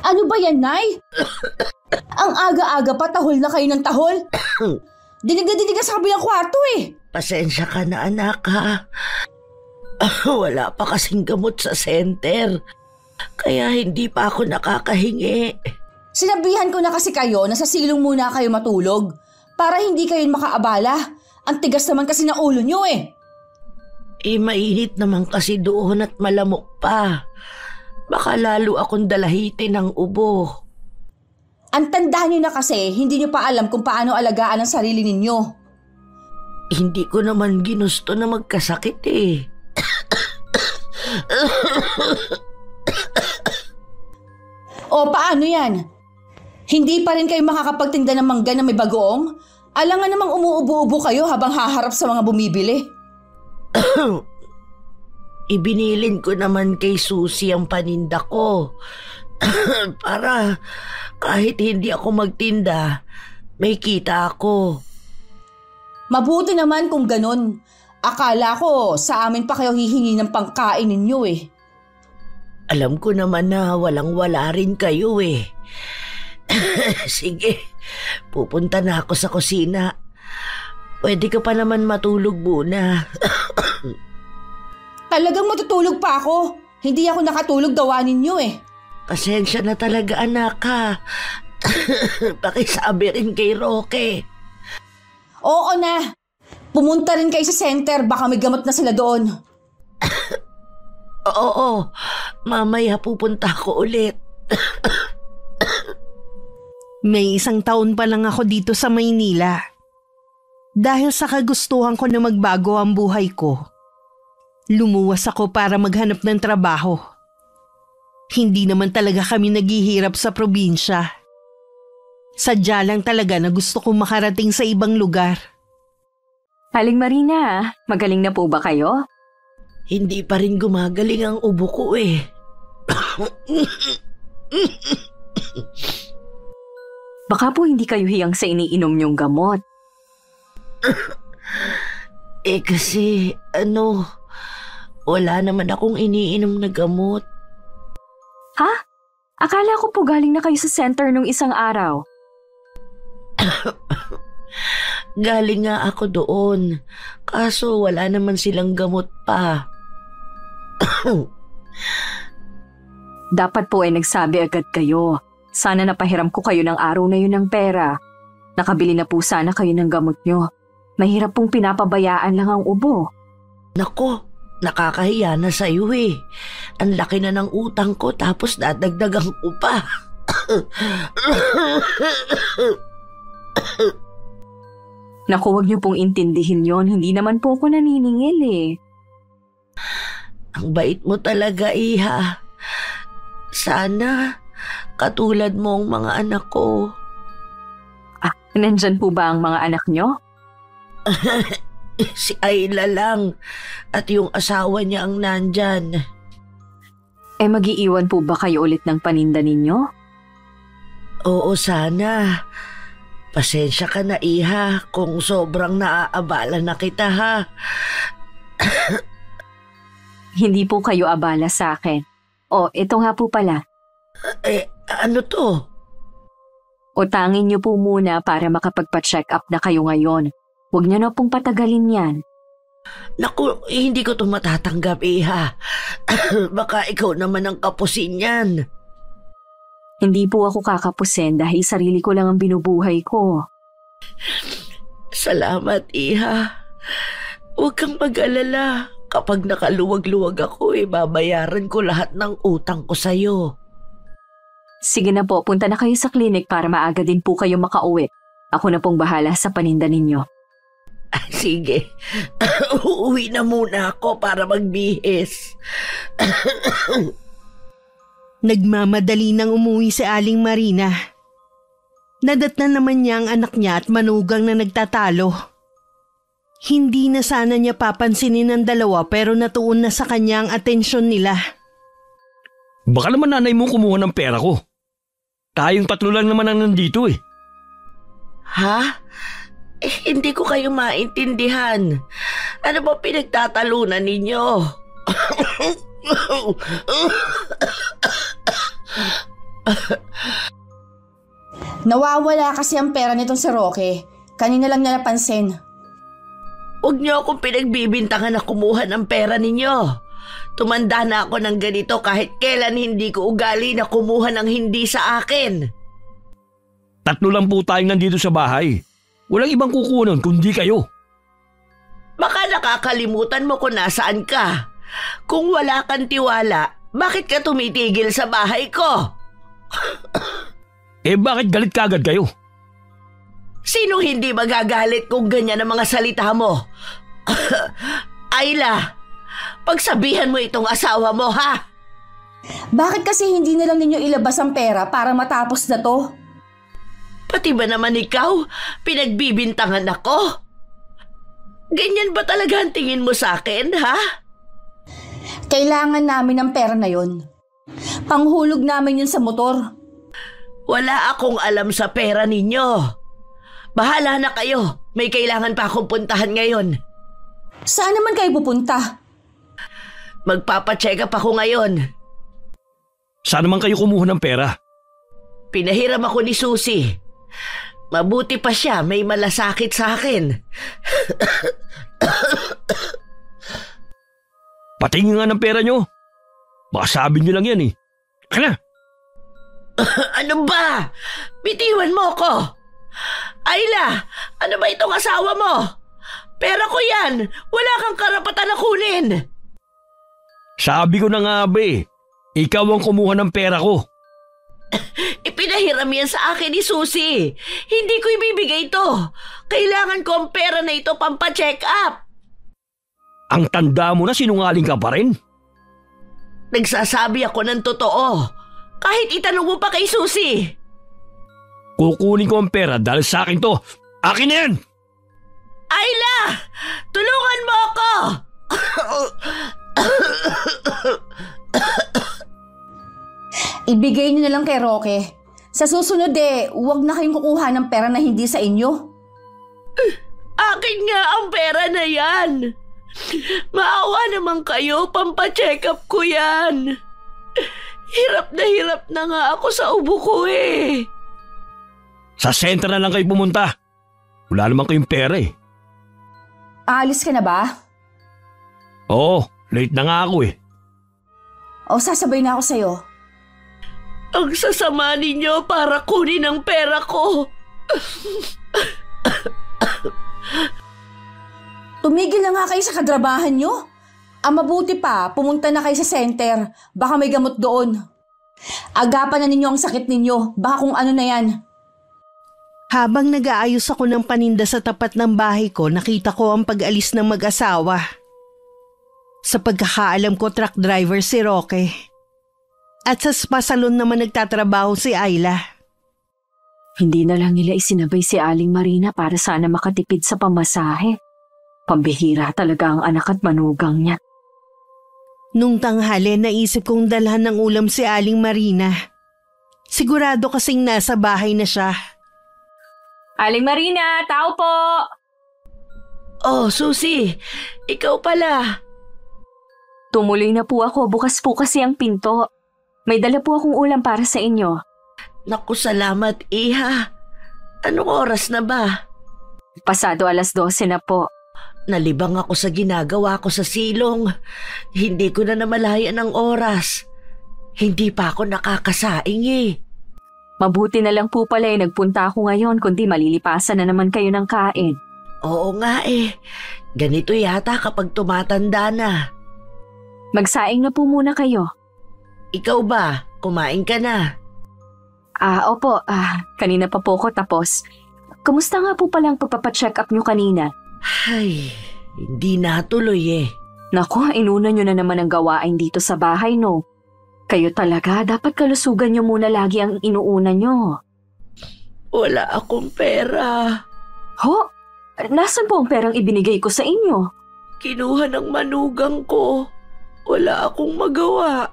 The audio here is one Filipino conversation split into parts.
Ano ba yan, Nay? Ang aga-aga pa, tahol na kayo ng tahol. Dinig na dinig sa kabilang kwarto eh. Pasensya ka na, anak, ha? Wala pa kasing gamot sa center. Kaya hindi pa ako nakakahingi. Sinabihan ko na kasi kayo na sa silong muna kayo matulog para hindi kayo makaabala. Ang tigas naman kasi ng ulo nyo eh. Mainit naman kasi doon at malamok pa. Baka lalo akong dalahitin ng ubo. Ang tandaan nyo na kasi, hindi nyo pa alam kung paano alagaan ang sarili ninyo. Hindi ko naman ginusto na magkasakit eh. O paano yan? Hindi pa rin kayo makakapagtinda ng mangga na may bagoong? Alangan namang umuubo-ubo kayo habang haharap sa mga bumibili. Ibinilin ko naman kay Susie ang paninda ko. Para kahit hindi ako magtinda, may kita ako. Mabuti naman kung ganun. Akala ko sa amin pa kayo hihingi ng pangkain ninyo eh. Alam ko naman na walang-wala rin kayo eh. Sige, pupunta na ako sa kusina. Pwede ka pa naman matulog muna. Talagang matutulog pa ako. Hindi ako nakatulog gawa ninyo eh. Pasensya na talaga, anak, ha. Pakisabi rin kay Roque. Oo na. Pumunta rin kayo sa center. Baka may gamot na sila doon. Oo, mamaya pupunta ako ulit. May 1 taon pa lang ako dito sa Maynila. Dahil sa kagustuhan ko na magbago ang buhay ko, lumuwas ako para maghanap ng trabaho. Hindi naman talaga kami naghihirap sa probinsya. Sadya lang talaga na gusto kong makarating sa ibang lugar. Aling Marina, magaling na po ba kayo? Hindi pa rin gumagaling ang ubo ko eh. Baka po hindi kayo hiyang sa iniinom niyong gamot. Kasi wala naman akong iniinom na gamot. Ha? Akala ko po galing na kayo sa center nung isang araw. Galing nga ako doon. Kaso wala naman silang gamot pa. Dapat po ay nagsabi agad kayo. Sana napahiram ko kayo ng araw na yun ng pera. Nakabili na po sana kayo ng gamot nyo. Mahirap pong pinapabayaan lang ang ubo. Nako, nakakahiya na sa'yo eh. Ang laki na ng utang ko tapos dadagdagan ko pa. Naku, huwag niyo pong intindihin yon. Hindi naman po ako naniningil eh. Ang bait mo talaga, iha. Sana katulad mo ang mga anak ko. Nandyan po ba ang mga anak nyo? Si Ayla lang at yung asawa niya ang nandyan. Mag-iiwan po ba kayo ulit ng paninda ninyo? Oo, sana. Pasensya ka na, iha, kung sobrang naaabala na kita, ha? Hindi po kayo abala sa akin. Ito nga po pala. Ano to? Utangin niyo po muna para makapagpa-check up na kayo ngayon. Huwag niyo na pong patagalin yan. Naku, hindi ko ito matatanggap, iha. Baka ikaw naman ang kapusin yan. Hindi po ako kakapusin dahil sarili ko lang ang binubuhay ko. Salamat, iha. Huwag kang mag-alala. Kapag nakaluwag-luwag ako, babayaran ko lahat ng utang ko sa'yo. Sige na po, punta na kayo sa klinik para maaga din po kayo makauwi. Ako na pong bahala sa paninda ninyo. Sige, uuwi na muna ako para magbihis. Nagmamadali nang umuwi si Aling Marina. Nadatnan naman niya ang anak niya at manugang na nagtatalo. Hindi na sana niya papansinin ang dalawa pero natuon na sa kanya ang atensyon nila. Baka naman nanay mo kumuha ng pera ko. Tayong 3 lang naman ang nandito eh. Ha? Hindi ko kayo maintindihan. Ano ba pinagtatalunan ninyo? Nawawala kasi ang pera nitong si Roque. Kanina lang niya napansin. Huwag niyo akong pinagbibintangan na kumuha ng pera ninyo. Tumanda na ako ng ganito kahit kailan hindi ko ugali na kumuha ng hindi sa akin. 3 lang po tayong nandito sa bahay. Walang ibang kukunan kundi kayo. Baka nakakalimutan mo kung nasaan ka. Kung wala kang tiwala, bakit ka tumitigil sa bahay ko? Bakit galit kagad kayo? Sinong hindi magagalit kung ganyan ang mga salita mo? Ayla, pagsabihan mo itong asawa mo, ha? Bakit kasi hindi na lang ninyo ilabas ang pera para matapos na to? Pati ba naman ikaw, pinagbibintangan ako? Ganyan ba talaga ang tingin mo sa akin, ha? Kailangan namin ng pera na yon. Panghulog namin yun sa motor. Wala akong alam sa pera ninyo. Bahala na kayo. May kailangan pa akong puntahan ngayon. Saan naman kayo pupunta? Magpapacheck up ako ngayon. Saan naman kayo kumuha ng pera? Pinahiram ako ni Susie. Mabuti pa siya, may malasakit sa akin. Patingin nga ng pera nyo. Baka sabi nyo lang yan eh. Kana? Ano ba? Bitiwan mo ko. Ayla, ano ba itong asawa mo? Pera ko yan. Wala kang karapatan na kunin. Sabi ko na nga be, ikaw ang kumuha ng pera ko. Ipinahiram yan sa akin ni Susie. Hindi ko ibibigay ito. Kailangan ko ang pera na ito pampacheck up. Ang tanda mo na sinungaling ka pa rin. Nagsasabi ako ng totoo. Kahit itanong mo pa kay Susie. Kukunin ko ang pera dahil sa akin to. Akin na yan! Ayla! Tulungan mo ako! Ibigay niyo na lang kay Roque. Sa susunod huwag na kayong kukuha ng pera na hindi sa inyo. Akin nga ang pera na yan. Maawa naman kayo, pampacheck up ko yan. Hirap na nga ako sa ubo ko eh. Sa center na lang kayo pumunta. Wala naman kayong pera eh. Aalis ka na ba? Oo, late na nga ako eh. O sasabay na ako sa'yo. Ang sasama ninyo para kunin ang pera ko. Tumigil na nga kayo sa kadrabahan nyo. Ang mabuti pa, pumunta na kayo sa center. Baka may gamot doon. Agapan na ninyo ang sakit ninyo. Baka kung ano na yan. Habang nag-aayos ako ng paninda sa tapat ng bahay ko, nakita ko ang pag-alis ng mag-asawa. Sa pagkakaalam ko, truck driver si Roque. At sa spa salon naman nagtatrabaho si Ayla. Hindi na lang nila isinabay si Aling Marina para sana makatipid sa pamasahe. Pambihira talaga ang anak at manugang niya. Nung tanghali, naisip kong dalhan ng ulam si Aling Marina. Sigurado kasing nasa bahay na siya. Aling Marina, tao po! Oh, Susie, ikaw pala. Tumuloy na po ako, bukas po kasi ang pinto. May dala po akong ulam para sa inyo. Naku, salamat, Iha. Anong oras na ba? Pasado 12:00 na po. Nalibang ako sa ginagawa ko sa silong. Hindi ko na namalayan ang oras. Hindi pa ako nakakasaing eh. Mabuti na lang po pala nagpunta ako ngayon kundi malilipasan na naman kayo ng kain. Oo nga eh. Ganito yata kapag tumatanda na. Magsaing na po muna kayo. Ikaw ba? Kumain ka na? Opo. Kanina pa po ko tapos. Kumusta nga po palang pagpapacheck up nyo kanina? Ay, hindi natuloy eh. Naku, inuna nyo na naman ang gawain dito sa bahay, no? Kayo talaga, dapat kalusugan nyo muna lagi ang inuuna nyo. Wala akong pera. Ho? Nasaan po ang perang ibinigay ko sa inyo? Kinuha ng manugang ko. Wala akong magawa.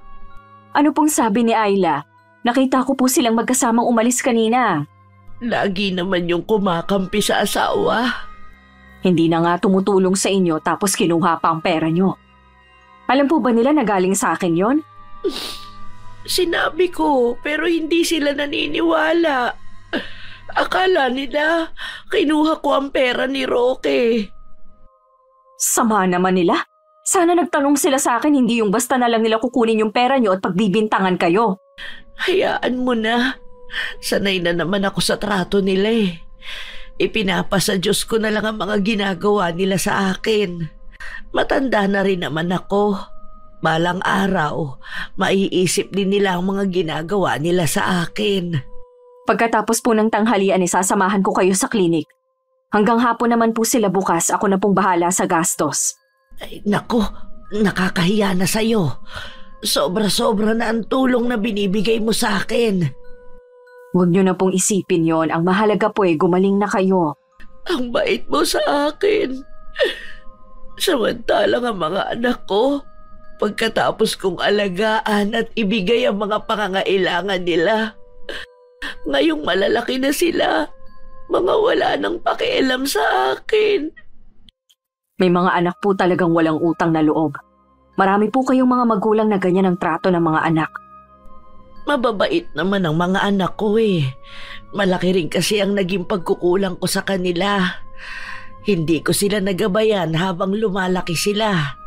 Ano pong sabi ni Ayla? Nakita ko po silang magkasamang umalis kanina. Lagi naman yung kumakampi sa asawa. Hindi na nga tumutulong sa inyo tapos kinuha pa ang pera nyo. Alam po ba nila na galing sa akin yon? Sinabi ko, pero hindi sila naniniwala. Akala nila, kinuha ko ang pera ni Roque. Sama naman nila. Sana nagtanong sila sa akin, hindi yung basta na lang nila kukunin yung pera nyo at pagbibintangan kayo. Hayaan mo na. Sanay na naman ako sa trato nila eh. Ipinapasa Diyos ko na lang ang mga ginagawa nila sa akin. Matanda na rin naman ako. Balang araw, maiisip din nila ang mga ginagawa nila sa akin. Pagkatapos po ng tanghalian, sasamahan ko kayo sa klinik. Hanggang hapon naman po sila bukas, ako na pong bahala sa gastos. Ay, naku, nakakahiya na sa'yo. Sobra-sobra na ang tulong na binibigay mo sa akin. Huwag niyo na pong isipin yon. Ang mahalaga po gumaling na kayo. Ang bait mo sa akin. Samantalang ang mga anak ko, pagkatapos kong alagaan at ibigay ang mga pangangailangan nila, ngayong malalaki na sila, mga wala nang pakialam sa akin. May mga anak po talagang walang utang na loob. Marami po kayong mga magulang na ganyan ang trato ng mga anak. Mababait naman ang mga anak ko eh. Malaki rin kasi ang naging pagkukulang ko sa kanila. Hindi ko sila nagabayan habang lumalaki sila.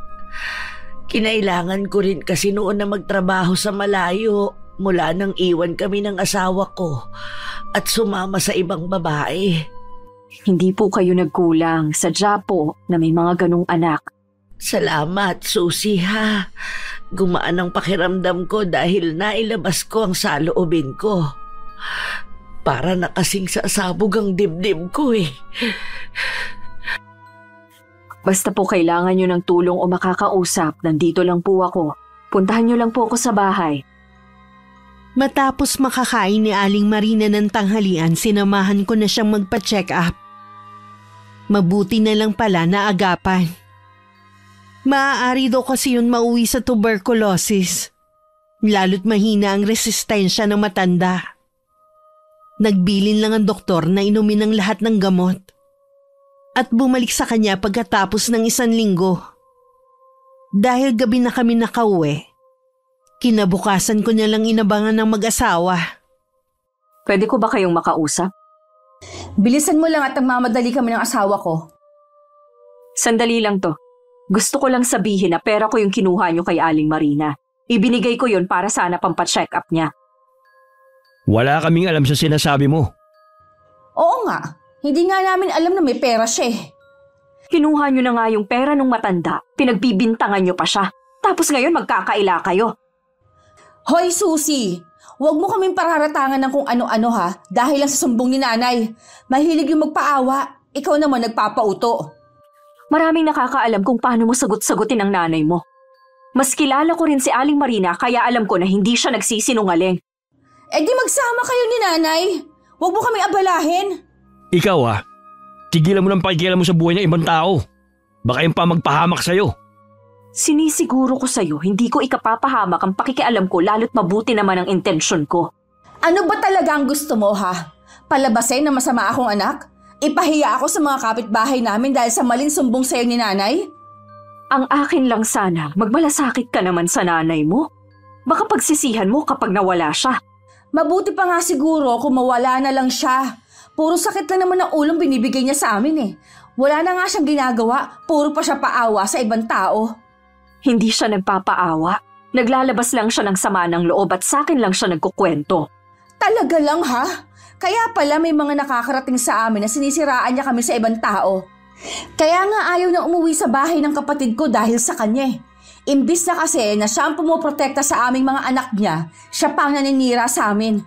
Kinailangan ko rin kasi noon na magtrabaho sa malayo mula nang iwan kami ng asawa ko at sumama sa ibang babae. Hindi po kayo nagkulang. Sadya po na may mga ganong anak. Salamat, Susie ha. Gumaan ang pakiramdam ko dahil nailabas ko ang saloobin ko. Para na kasing sasabog ang dibdib ko eh. Basta po kailangan nyo ng tulong o makakausap, nandito lang po ako. Puntahan nyo lang po ako sa bahay. Matapos makakain ni Aling Marina ng tanghalian, sinamahan ko na siyang magpa-check up. Mabuti na lang pala na agapan. Maaari daw kasi yun mauwi sa tuberculosis. Lalo't mahina ang resistensya ng matanda. Nagbilin lang ang doktor na inumin ang lahat ng gamot. At bumalik sa kanya pagkatapos ng 1 linggo. Dahil gabi na kami nakauwi, kinabukasan ko na lang inabangan ng mag-asawa. Pwede ko ba kayong makausap? Bilisan mo lang at nagmamadali kami ng asawa ko. Sandali lang to. Gusto ko lang sabihin na pera ko yung kinuha nyo kay Aling Marina. Ibinigay ko yun para sana pampa-check up niya. Wala kaming alam sa sinasabi mo. Oo nga, hindi nga namin alam na may pera siya eh. Kinuha nyo na nga yung pera nung matanda, pinagbibintangan nyo pa siya. Tapos ngayon magkakaila kayo. Hoy Susie, huwag mo kaming pararatangan ng kung ano-ano ha, dahil lang sa sumbong ni nanay. Mahilig yung magpaawa, ikaw naman nagpapauto. Maraming nakakaalam kung paano mo sagot-sagutin ang nanay mo. Mas kilala ko rin si Aling Marina kaya alam ko na hindi siya nagsisinungaling. Eh di magsama kayo ni nanay. Huwag mo kaming abalahin. Ikaw tigilan mo ng pakikialam mo sa buhay ng ibang tao. Baka yung pa magpahamak sa'yo. Sinisiguro ko sa'yo, hindi ko ikapapahamak ang pakikialam ko lalo't mabuti naman ang intensyon ko. Ano ba talaga ang gusto mo ha? Palabasin na masama akong anak? Ipahiya ako sa mga kapitbahay namin dahil sa maling sumbong sa'yo ni nanay? Ang akin lang sana, magmalasakit ka naman sa nanay mo. Baka pagsisihan mo kapag nawala siya. Mabuti pa nga siguro kung mawala na lang siya. Puro sakit lang naman ang ulong binibigay niya sa amin eh. Wala na nga siyang ginagawa, puro pa siya paawa sa ibang tao. Hindi siya nagpapaawa. Naglalabas lang siya ng sama ng loob at sa akin lang siya nagkukwento. Talaga lang ha? Kaya pala may mga nakakarating sa amin na sinisiraan niya kami sa ibang tao. Kaya nga ayaw na umuwi sa bahay ng kapatid ko dahil sa kanya eh. Imbis na kasi na siya ang pumoprotekta sa aming mga anak niya, siya pa ang naninira sa amin.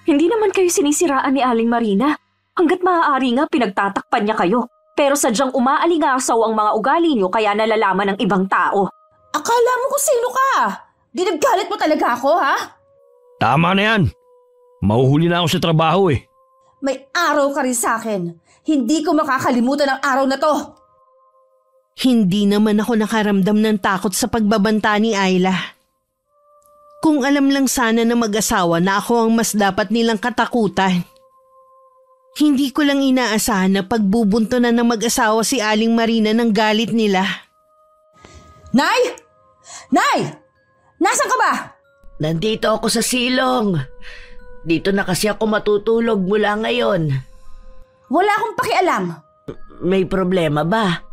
Hindi naman kayo sinisiraan ni Aling Marina. Hanggat maaari nga pinagtatakpan niya kayo. Pero sadyang umaalingasaw ang mga ugali niyo kaya nalalaman ng ibang tao. Akala mo kung sino ka? Dinagalit mo talaga ako ha? Tama na yan. Mahuhuli na ako sa trabaho eh. May araw ka rin sa akin. Hindi ko makakalimutan ang araw na to. Hindi naman ako nakaramdam ng takot sa pagbabanta ni Ayla. Kung alam lang sana na mag-asawa na ako ang mas dapat nilang katakutan. Hindi ko lang inaasahan na pagbubunto na ng mag-asawa si Aling Marina ng galit nila. Nay! Nay! Nasaan ka ba? Nandito ako sa silong. Dito na kasi ako matutulog mula ngayon. Wala akong pakialam. May problema ba?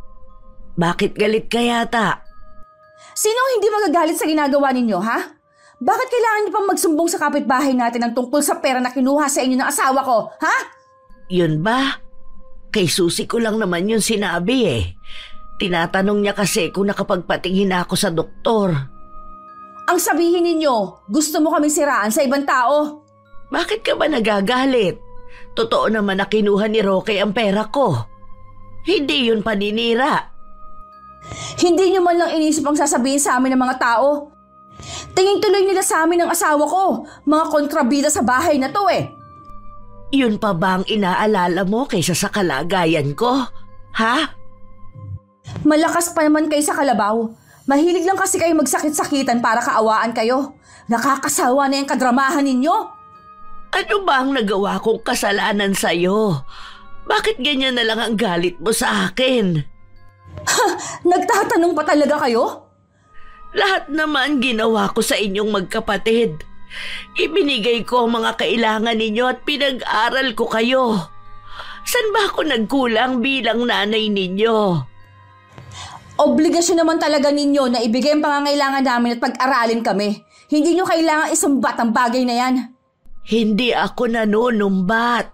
Bakit galit ka yata? Sino ang hindi magagalit sa ginagawa ninyo, ha? Bakit kailangan niyo pang magsumbong sa kapitbahay natin ng tungkol sa pera na kinuha sa inyo ng asawa ko, ha? Yun ba? Kay Susi ko lang naman yun sinabi eh. Tinatanong niya kasi kung nakapagpatingin na ako sa doktor. Ang sabihin ninyo, gusto mo kami siraan sa ibang tao. Bakit ka ba nagagalit? Totoo naman na kinuha ni Roque ang pera ko. Hindi yun paninira. Hindi niyo man lang inisip ang sasabihin sa amin ng mga tao. Tingin tuloy nila sa amin ng asawa ko, mga kontrabida sa bahay na to eh. Yun pa ba ang inaalala mo kaysa sa kalagayan ko? Ha? Malakas pa naman kayo sa kalabaw. Mahilig lang kasi kayo magsakit-sakitan para kaawaan kayo. Nakakasawa na yung kadramahan ninyo. Ano ba ang nagawa kong kasalanan sa'yo? Bakit ganyan na lang ang galit mo sa akin? Nagtatanong pa talaga kayo? Lahat naman ginawa ko sa inyong magkapatid. Ibinigay ko ang mga kailangan ninyo at pinag-aral ko kayo. San ba ako nagkulang bilang nanay ninyo? Obligasyon naman talaga ninyo na ibigay ang pangangailangan namin at pag-aralin kami. Hindi nyo kailangang isumbat ang bagay na yan. Hindi ako nanunumbat.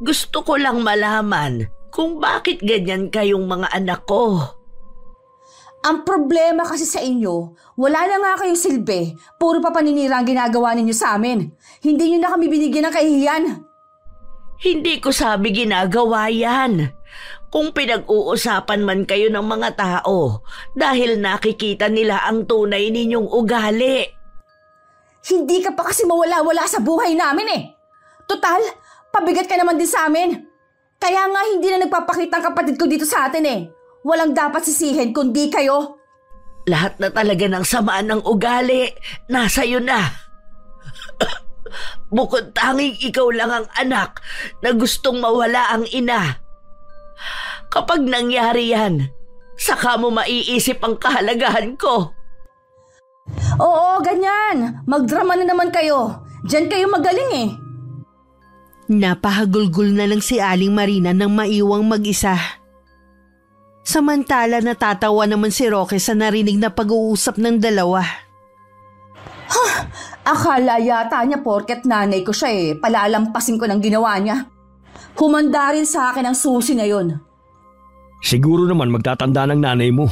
Gusto ko lang malaman kung bakit ganyan kayong mga anak ko. Ang problema kasi sa inyo, wala na nga kayong silbi. Puro pa paninira ang ginagawa ninyo sa amin. Hindi nyo na kami binigyan ng kahihiyan. Hindi ko sabi ginagawa yan. Kung pinag-uusapan man kayo ng mga tao dahil nakikita nila ang tunay ninyong ugali. Hindi ka pa kasi mawala-wala sa buhay namin eh. Total, pabigat ka naman din sa amin. Kaya nga hindi na nagpapakita ang kapatid ko dito sa atin eh. Walang dapat sisihin kundi kayo. Lahat na talaga ng samaan ng ugali, nasa iyo na. Bukod tanging ikaw lang ang anak na gustong mawala ang ina. Kapag nangyari yan, saka mo maiisip ang kahalagahan ko. Oo, ganyan. Magdrama na naman kayo. Diyan kayo magaling eh. Napahagulgul na lang si Aling Marina nang maiwang mag-isa. Samantala natatawa naman si Roque sa narinig na pag-uusap ng dalawa. Akala yata niya porket nanay ko siya eh. Palalampasin ko ng ginawa niya. Humanda rin sa akin ang susi na yun. Siguro naman magtatanda ng nanay mo.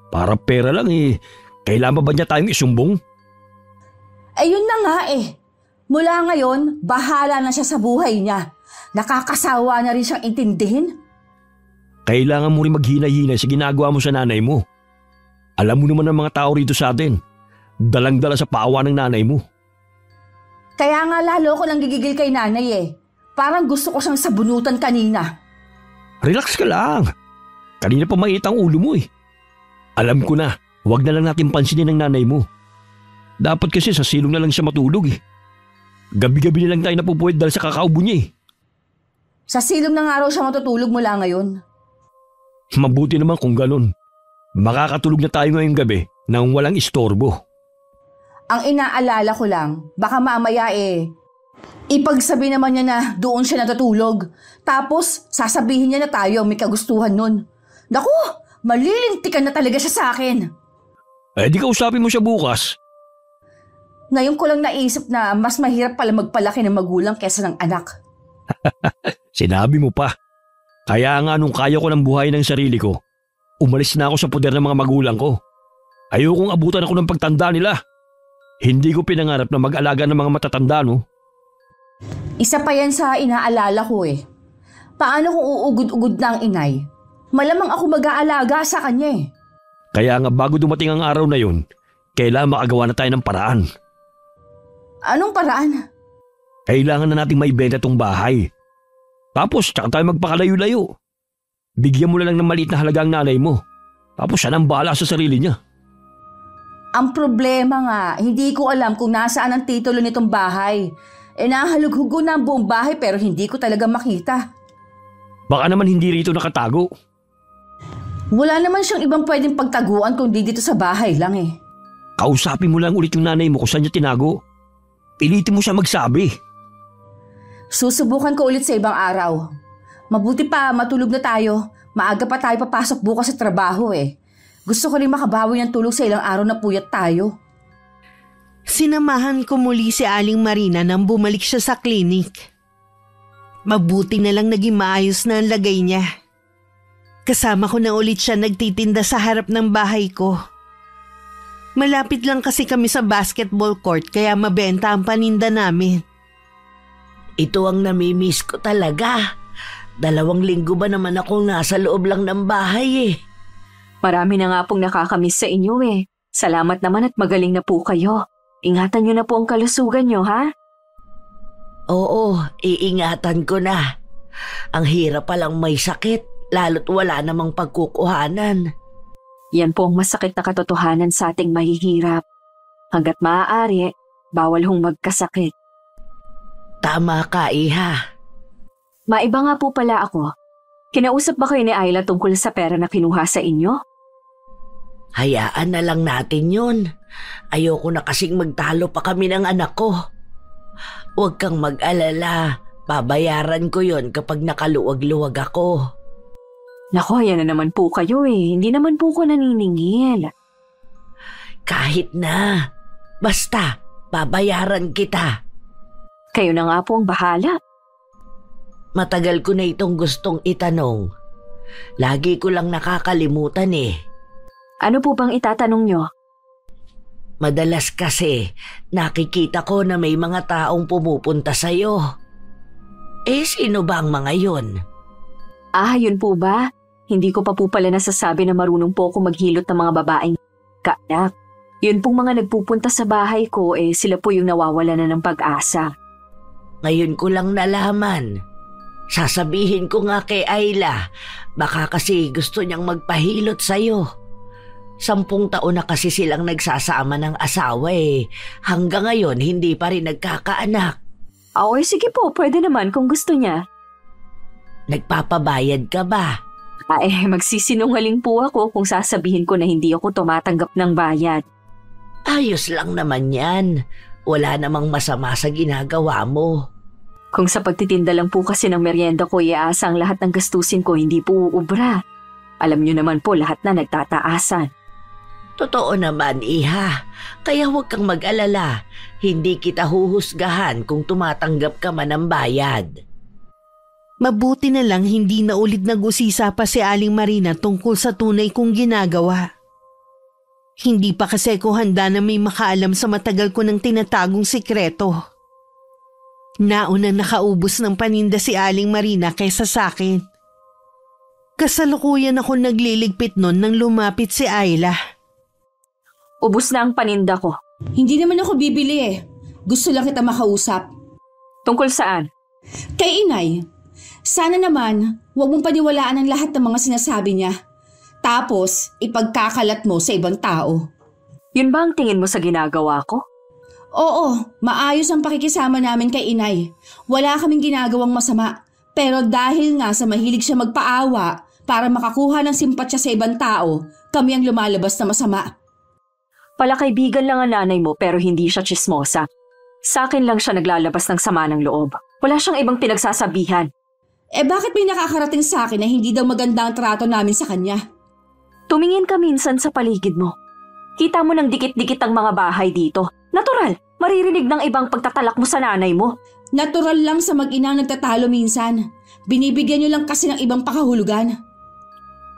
Para pera lang eh. Kailangan ba niya tayong isumbong? Ayun na nga eh. Mula ngayon, bahala na siya sa buhay niya. Nakakasawa na rin siyang intindihin. Kailangan mo rin maghinay-hinay sa ginagawa mo sa nanay mo. Alam mo naman ang mga tao rito sa atin. Dalang-dala sa paawa ng nanay mo. Kaya nga lalo ko lang gigigil kay nanay eh. Parang gusto ko siyang sabunutan kanina. Relax ka lang. Kanina pa maiit ang ulo mo eh. Alam ko na, huwag na lang natin pansinin ng nanay mo. Dapat kasi sa silong na lang siya matulog eh. Gabi-gabi na lang tayo napupuwed dahil sa kakaubo niya eh. Sa silong ng araw siya matutulog mula ngayon. Mabuti naman kung ganun. Makakatulog na tayo ngayong gabi nang walang istorbo. Ang inaalala ko lang, baka mamaya ipagsabi naman niya na doon siya natutulog. Tapos sasabihin niya na tayo may kagustuhan nun. Naku, malilintikan na talaga siya sa akin. Eh di kausapin mo siya bukas. Ngayon ko lang naisip na mas mahirap pala magpalaki ng magulang kesa ng anak. Sinabi mo pa. Kaya nga nung kaya ko ng buhay ng sarili ko, umalis na ako sa poder ng mga magulang ko. Ayokong abutan ako ng pagtanda nila. Hindi ko pinangarap na mag-alaga ng mga matatanda, no? Isa pa yan sa inaalala ko eh. Paano kung uugod-ugod na ang inay? Malamang ako mag-aalaga sa kanya eh. Kaya nga bago dumating ang araw na yun, kailangan makagawa na tayo ng paraan. Anong paraan? Kailangan na nating maibenta tong bahay. Tapos tsaka tayo magpakalayo-layo. Bigyan mo na lang ng maliit na halaga ang nanay mo. Tapos siya nang bahala sa sarili niya. Ang problema nga, hindi ko alam kung nasaan ang titulo nitong bahay. Nahalughugo na ang buong bahay pero hindi ko talaga makita. Baka naman hindi rito nakatago. Wala naman siyang ibang pwedeng pagtaguan kundi dito sa bahay lang eh. Kausapin mo lang ulit yung nanay mo kung saan niya tinago. Pilitin mo siya magsabi. Susubukan ko ulit sa ibang araw. Mabuti pa matulog na tayo. Maaga pa tayo papasok bukas sa trabaho eh. Gusto ko rin makabawi ng tulog sa ilang araw na puyat tayo. Sinamahan ko muli si Aling Marina nang bumalik siya sa klinik. Mabuti na lang naging maayos na ang lagay niya. Kasama ko na ulit siya nagtitinda sa harap ng bahay ko. Malapit lang kasi kami sa basketball court kaya mabenta ang paninda namin. Ito ang namimiss ko talaga. 2 linggo ba naman akong nasa loob lang ng bahay eh. Marami na nga pong nakakamiss sa inyo eh. Salamat naman at magaling na po kayo. Ingatan niyo na po ang kalusugan niyo, ha? Oo, iingatan ko na. Ang hirap palang may sakit, lalo't wala namang pagkukuhanan. Yan po ang masakit na katotohanan sa ating mahihirap. Hanggat maaari, bawal hong magkasakit. Tama ka, Iha. Maiba nga po pala ako. Kinausap ba kayo ni Ayla tungkol sa pera na kinuha sa inyo? Hayaan na lang natin yun. Ayoko na kasing magtalo pa kami ng anak ko. Huwag kang mag-alala. Babayaran ko yon kapag nakaluwag-luwag ako. Nako, yan na naman po kayo eh. Hindi naman po ko naniningil. Kahit na. Basta, babayaran kita. Kayo na nga po ang bahala. Matagal ko na itong gustong itanong. Lagi ko lang nakakalimutan eh. Ano po bang itatanong nyo? Madalas kasi nakikita ko na may mga taong pumupunta sa'yo. Eh, sino ba ang mga yun? Ah, yun po ba? Hindi ko pa po pala nasasabi na marunong po ako maghilot ng mga babaeng kaanak. Yun pong mga nagpupunta sa bahay ko sila po yung nawawala na ng pag-asa. Ngayon ko lang nalaman. Sasabihin ko nga kay Ayla, baka kasi gusto niyang magpahilot sa'yo. 10 taon na kasi silang nagsasama ng asawa eh. Hanggang ngayon, hindi pa rin nagkakaanak. Sige po, pwede naman kung gusto niya. Nagpapabayad ka ba? Magsisinungaling po ako kung sasabihin ko na hindi ako tumatanggap ng bayad. Ayos lang naman yan. Wala namang masama sa ginagawa mo. Kung sa pagtitinda lang po kasi ng merienda ko iaasa ang lahat ng gastusin ko, hindi po uubra. Alam niyo naman po lahat na nagtataasan. Totoo naman, Iha. Kaya huwag kang mag-alala. Hindi kita huhusgahan kung tumatanggap ka man ng bayad. Mabuti na lang hindi na ulit nag-usisa pa si Aling Marina tungkol sa tunay kong ginagawa. Hindi pa kasi ko handa na may makaalam sa matagal ko ng tinatagong sikreto. Nauna nakaubos ng paninda si Aling Marina kaysa sa akin. Kasalukuyan ako nagliligpit nun nang lumapit si Ayla. Ubus na ang paninda ko. Hindi naman ako bibili eh. Gusto lang kita makausap. Tungkol saan? Kay Inay. Sana naman, huwag mong paniwalaan ang lahat ng mga sinasabi niya. Tapos, ipagkakalat mo sa ibang tao. Yun ba ang tingin mo sa ginagawa ko? Oo, maayos ang pakikisama namin kay Inay. Wala kaming ginagawang masama. Pero dahil nga sa mahilig siya magpaawa para makakuha ng simpatsya sa ibang tao, kami ang lumalabas na masama. Palakaibigan lang ang nanay mo pero hindi siya tsismosa. Sa akin lang siya naglalabas ng sama ng loob. Wala siyang ibang pinagsasabihan. Bakit may nakakarating sa akin na hindi daw maganda ang trato namin sa kanya? Tumingin ka minsan sa paligid mo. Kita mo ng dikit-dikit ang mga bahay dito. Natural, maririnig ng ibang pagtatalak mo sa nanay mo. Natural lang sa mag-inang nagtatalo minsan. Binibigyan niyo lang kasi ng ibang pakahulugan.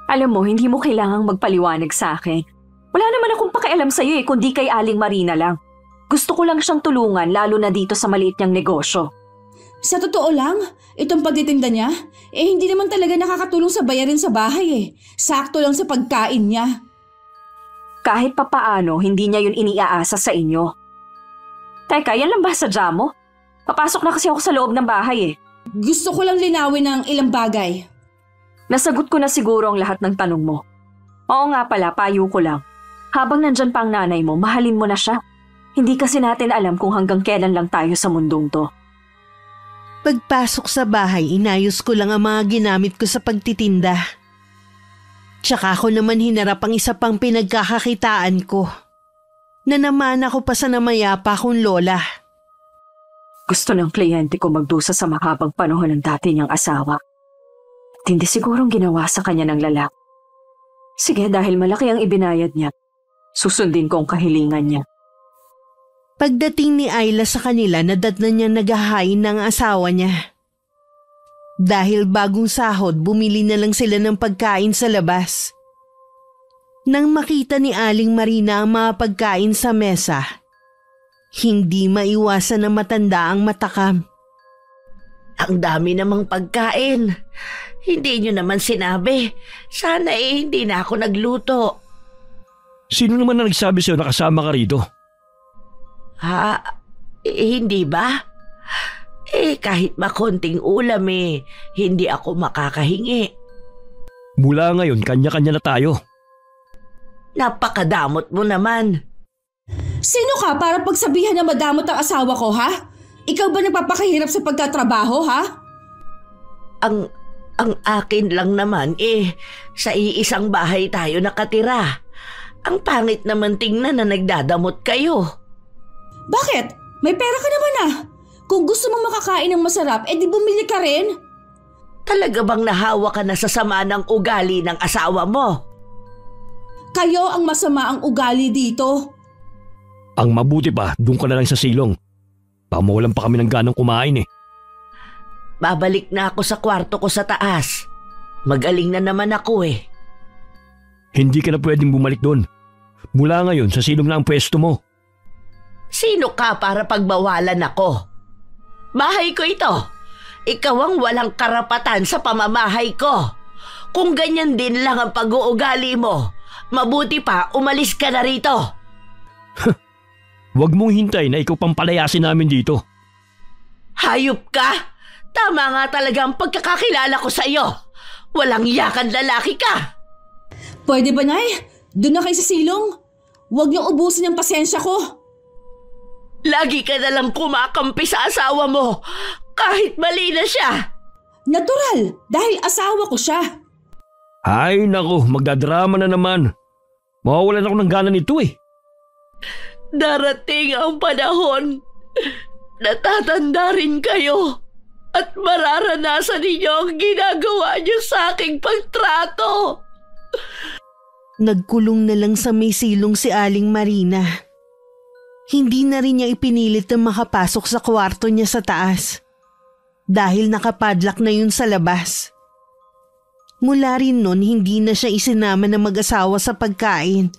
Alam mo, hindi mo kailangang magpaliwanag sa akin. Wala naman akong pakialam sa'yo kundi kay Aling Marina lang. Gusto ko lang siyang tulungan lalo na dito sa maliit niyang negosyo. Sa totoo lang, itong pagtitinda niya, hindi naman talaga nakakatulong sa bayarin sa bahay . Sakto lang sa pagkain niya. Kahit papaano, hindi niya yun iniaasa sa inyo. Teka, yan lang ba sadya mo? Papasok na kasi ako sa loob ng bahay . Gusto ko lang linawin ng ilang bagay. Nasagot ko na siguro ang lahat ng tanong mo. Oo nga pala, payo ko lang. Habang nandyan pa ang nanay mo, mahalin mo na siya. Hindi kasi natin alam kung hanggang kailan lang tayo sa mundong to. Pagpasok sa bahay, inayos ko lang ang mga ginamit ko sa pagtitinda. Tsaka ako naman hinarap ang isa pang pinagkakakitaan ko. Nanaman ako pa sa namayapa kong lola. Gusto ng kliyente ko magdusa sa mahabang panahon ng dati niyang asawa. At hindi sigurong ginawa sa kanya ng lalaki. Sige, dahil malaki ang ibinayad niya, susundin ko ang kahilingan niya. Pagdating ni Ayla sa kanila, nadatnan niya naghahain ng asawa niya. Dahil bagong sahod, bumili na lang sila ng pagkain sa labas. Nang makita ni Aling Marina ang mga pagkain sa mesa, hindi maiwasan na matanda ang matakam. Ang dami namang pagkain. Hindi nyo naman sinabi. Sana hindi na ako nagluto. Sino naman na nagsabi sa'yo na kasama ka rito? Ha? Hindi ba? Kahit makonting ulam hindi ako makakahingi. Mula ngayon, kanya-kanya na tayo. Napakadamot mo naman. Sino ka para pagsabihan na madamot ang asawa ko, ha? Ikaw ba nagpapakahirap sa pagtatrabaho, ha? Ang akin lang naman sa iisang bahay tayo nakatira. Ang pangit naman tingnan na nagdadamot kayo. Bakit? May pera ka naman ah. Kung gusto mo makakain ng masarap, di bumili ka rin. Talaga bang nahawa ka na sa sama ng ugali ng asawa mo? Kayo ang masama ang ugali dito. Ang mabuti pa, doon ka na lang sa silong. Pamulan pa kami ng ganang kumain Babalik na ako sa kwarto ko sa taas. Magaling na naman ako Hindi ka na pwedeng bumalik doon. Mula ngayon, sa silong na ang pwesto mo. Sino ka para pagbawalan ako? Bahay ko ito. Ikaw ang walang karapatan sa pamamahay ko. Kung ganyan din lang ang pag-uugali mo, mabuti pa umalis ka na rito. Huwag mong hintay na ikaw pang palayasin namin dito. Hayop ka! Tama nga talaga ang pagkakakilala ko sa iyo. Walang yakan lalaki ka. Pwede ba, Nay? Doon na kayo sa silong. Huwag niyong ubusin ang pasensya ko. Lagi ka na lang kumakampi sa asawa mo, kahit mali na siya. Natural, dahil asawa ko siya. Ay nako, magdadrama na naman. Mawawalan ako ng gana nito Darating ang panahon. Natatanda rin kayo at mararanasan ninyo ang ginagawa niyo sa aking pagtrato. Nagkulong na lang sa may silong si Aling Marina. Hindi na rin niya ipinilit na makapasok sa kwarto niya sa taas dahil nakapadlock na yun sa labas. Mula rin nun, hindi na siya isinama na mag-asawa sa pagkain.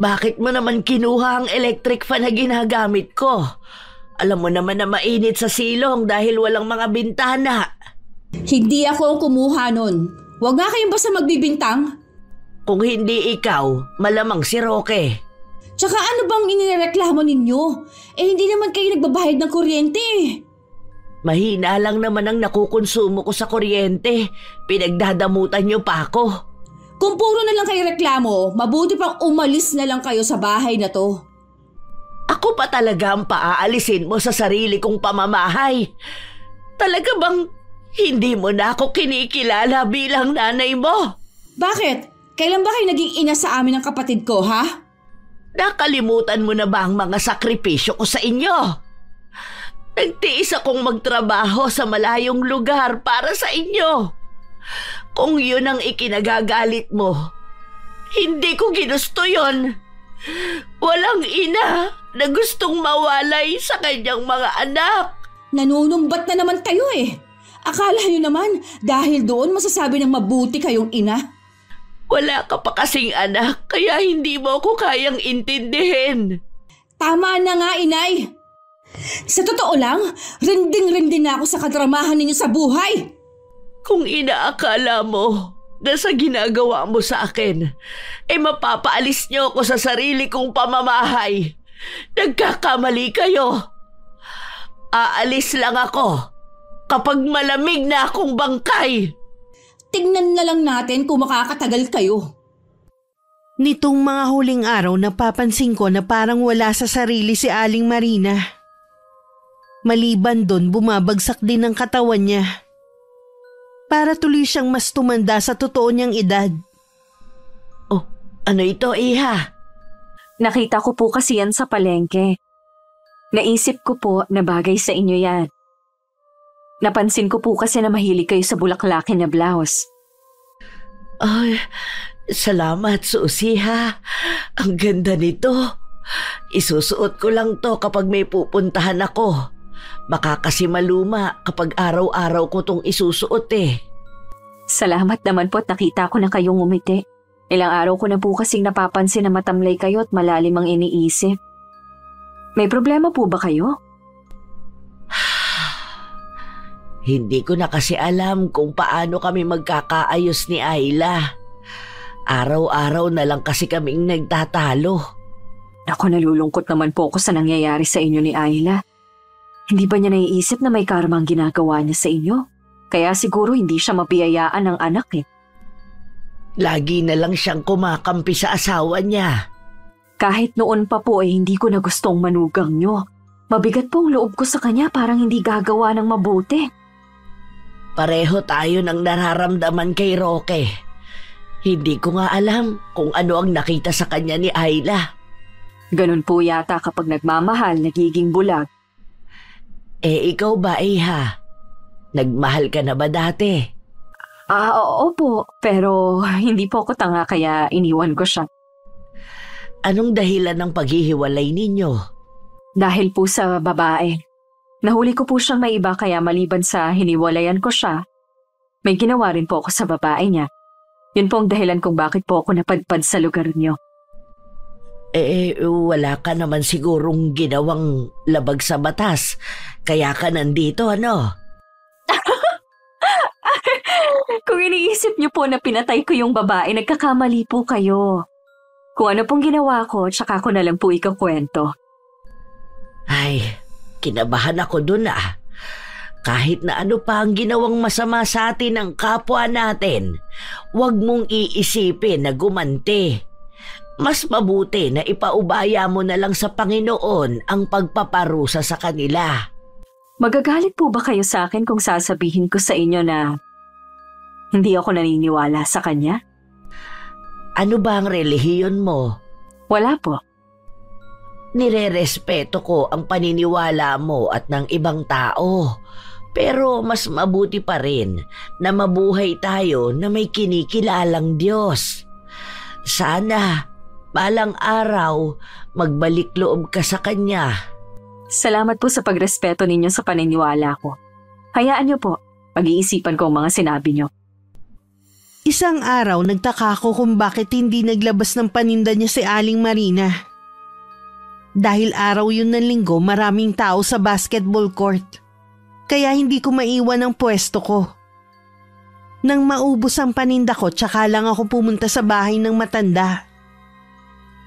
Bakit mo naman kinuha ang electric fan na ginagamit ko? Alam mo naman na mainit sa silong dahil walang mga bintana. Hindi ako ang kumuha nun. Huwag nga kayong basta magbibintang. Kung hindi ikaw, malamang si Roque. Tsaka ano bang inireklamo ninyo? Hindi naman kayo nagbabayad ng kuryente Mahina lang naman ang nakukonsumo ko sa kuryente. Pinagdadamutan niyo pa ako. Kung puro na lang kayo reklamo, mabuti pang umalis na lang kayo sa bahay na to. Ako pa talaga ang paaalisin mo sa sarili kong pamamahay. Talaga bang hindi mo na ako kinikilala bilang nanay mo? Bakit? Kailan ba kayo naging ina sa amin ng kapatid ko, ha? Nakalimutan mo na ba ang mga sakripisyo ko sa inyo? Nagtiis akong magtrabaho sa malayong lugar para sa inyo. Kung yun ang ikinagagalit mo, hindi ko ginusto yun. Walang ina na gustong mawalay sa kanyang mga anak. Nanunumbat na naman kayo Akala nyo naman dahil doon masasabi ng mabuti kayong ina. Wala ka pa kasing anak, kaya hindi mo ako kayang intindihin. Tama na nga, inay. Sa totoo lang, rinding-rinding na ako sa kadramahan ninyo sa buhay. Kung inaakala mo na sa ginagawa mo sa akin, mapapaalis niyo ako sa sarili kong pamamahay, nagkakamali kayo. Aalis lang ako kapag malamig na akong bangkay. Tignan na lang natin kung makakatagal kayo. Nitong mga huling araw, napapansin ko na parang wala sa sarili si Aling Marina. Maliban doon, bumabagsak din ang katawan niya. Para tuloy siyang mas tumanda sa totoo niyang edad. Oh, ano ito, iha? Nakita ko po kasi yan sa palengke. Naisip ko po na bagay sa inyo yan. Napansin ko po kasi na mahilig kayo sa bulaklakin na blouse. Ay, salamat, Susie ha. Ang ganda nito. Isusuot ko lang to kapag may pupuntahan ako. Baka kasi maluma kapag araw-araw ko tong isusuot eh. Salamat naman po at nakita ko na kayong umiti. Ilang araw ko na po kasing napapansin na matamlay kayo at malalim ang iniisip. May problema po ba kayo? Hindi ko na kasi alam kung paano kami magkakaayos ni Ayla. Araw-araw na lang kasi kaming nagtatalo. Ako, nalulungkot naman po ako sa nangyayari sa inyo ni Ayla. Hindi ba niya naiisip na may karma ang ginagawa niya sa inyo? Kaya siguro hindi siya mabiyayaan ng anak eh. Lagi na lang siyang kumakampi sa asawa niya. Kahit noon pa po ay hindi ko na gustong manugang niyo. Mabigat po ang loob ko sa kanya, parang hindi gagawa ng mabuti. Pareho tayo ng nararamdaman kay Roque. Hindi ko nga alam kung ano ang nakita sa kanya ni Ayla. Ganun po yata kapag nagmamahal, nagiging bulag. Ikaw ba, Iha? Nagmahal ka na ba dati? Opo, pero hindi po ako tanga kaya iniwan ko siya. Anong dahilan ng paghihiwalay ninyo? Dahil po sa babae. Nahuli ko po siyang may iba kaya maliban sa hiniwalayan ko siya, may ginawa rin po ako sa babae niya. Yun po ang dahilan kung bakit po ako napadpad sa lugar niyo. Wala ka naman sigurong ginawang labag sa batas, kaya ka nandito, ano? Kung iniisip niyo po na pinatay ko yung babae, nagkakamali po kayo. Kung ano pong ginawa ko, tsaka ko na lang po ikakwento. Ay, kinabahan ako dun ah. Kahit na ano pa ang ginawang masama sa atin ng kapwa natin, huwag mong iisipin na gumanti. Mas mabuti na ipaubaya mo na lang sa Panginoon ang pagpaparusa sa kanila. Magagalit po ba kayo sa akin kung sasabihin ko sa inyo na hindi ako naniniwala sa kanya? Ano ba ang relihiyon mo? Wala po. Nirerespeto ko ang paniniwala mo at ng ibang tao. Pero mas mabuti pa rin na mabuhay tayo na may kinikilalang Diyos. Sana, balang araw, magbalik loob ka sa Kanya. Salamat po sa pagrespeto ninyo sa paniniwala ko. Hayaan niyo po, pag-iisipan ko ang mga sinabi niyo. Isang araw nagtaka ko kung bakit hindi naglabas ng paninda niya si Aling Marina. Dahil araw yun ng linggo, maraming tao sa basketball court. Kaya hindi ko maiwan ang pwesto ko. Nang maubos ang paninda ko, tsaka lang ako pumunta sa bahay ng matanda.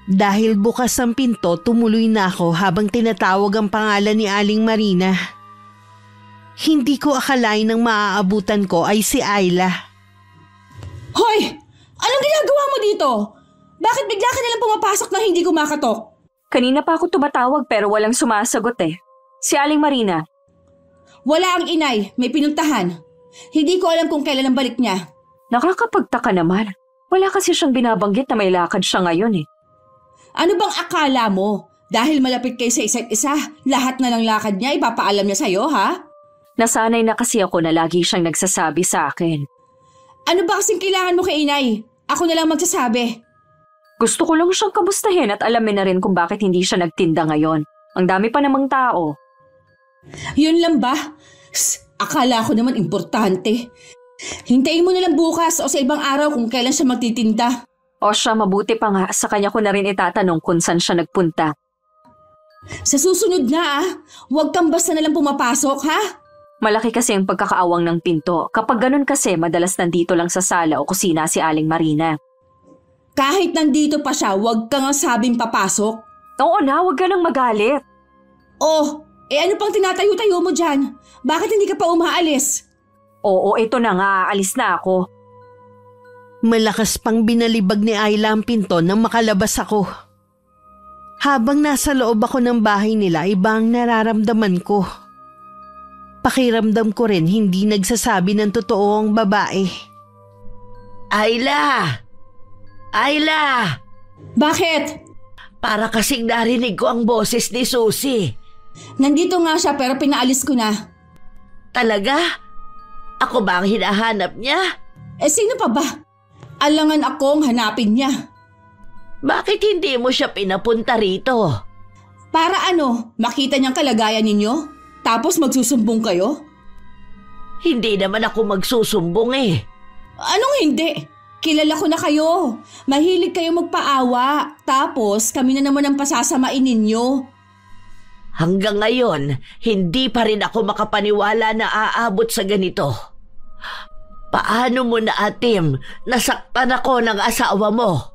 Dahil bukas ang pinto, tumuloy na ako habang tinatawag ang pangalan ni Aling Marina. Hindi ko akalain ang maaabutan ko ay si Ayla. Hoy! Anong ginagawa mo dito? Bakit bigla ka nalang pumapasok nang hindi kumakatok? Kanina pa ako tumatawag pero walang sumasagot eh. Si Aling Marina. Wala ang inay, may pinuntahan. Hindi ko alam kung kailan ang balik niya. Nakakapagtaka naman. Wala kasi siyang binabanggit na may lakad siya ngayon eh. Ano bang akala mo? Dahil malapit kayo sa isa't isa, lahat na ng lakad niya ipapaalam niya sa'yo, ha? Nasanay na kasi ako na lagi siyang nagsasabi sa akin. Ano ba kasing kailangan mo kay inay? Ako na lang magsasabi. Gusto ko lang siyang kamustahin at alamin na rin kung bakit hindi siya nagtinda ngayon. Ang dami pa namang tao. Yun lang ba? Akala ko naman importante. Hintayin mo na lang bukas o sa ibang araw kung kailan siya magtitinda. O siya, mabuti pa nga, sa kanya ko na rin itatanong kung saan siya nagpunta. Sa susunod na huwag kang basta na lang pumapasok, ha? Malaki kasi ang pagkakaawang ng pinto. Kapag ganun kasi, madalas nandito lang sa sala o kusina si Aling Marina. Kahit nandito pa siya, huwag kang sabing papasok. Oo na, huwag ka nang magalit. Oh, ano pang tinatayo-tayo mo dyan? Bakit hindi ka pa umaalis? Oo, ito na nga, alis na ako. Malakas pang binalibag ni Ayla ang pinto nang makalabas ako. Habang nasa loob ako ng bahay nila, iba ang nararamdaman ko. Pakiramdam ko rin hindi nagsasabi ng totoo ang babae. Ayla! Ayla! Bakit? Para kasing narinig ko ang boses ni Susie. Nandito nga siya pero pinaalis ko na. Talaga? Ako ba ang hinahanap niya? Sino pa ba? Alangan akong hanapin niya. Bakit hindi mo siya pinapunta rito? Para ano, makita niyang kalagayan ninyo? Tapos magsusumbong kayo? Hindi naman ako magsusumbong eh. Anong hindi? Kilala ko na kayo. Mahilig kayo magpaawa. Tapos kami na naman ang pasasamain ninyo. Hanggang ngayon, hindi pa rin ako makapaniwala na aabot sa ganito. Paano mo na, Atim, nasaktan ako ng asawa mo?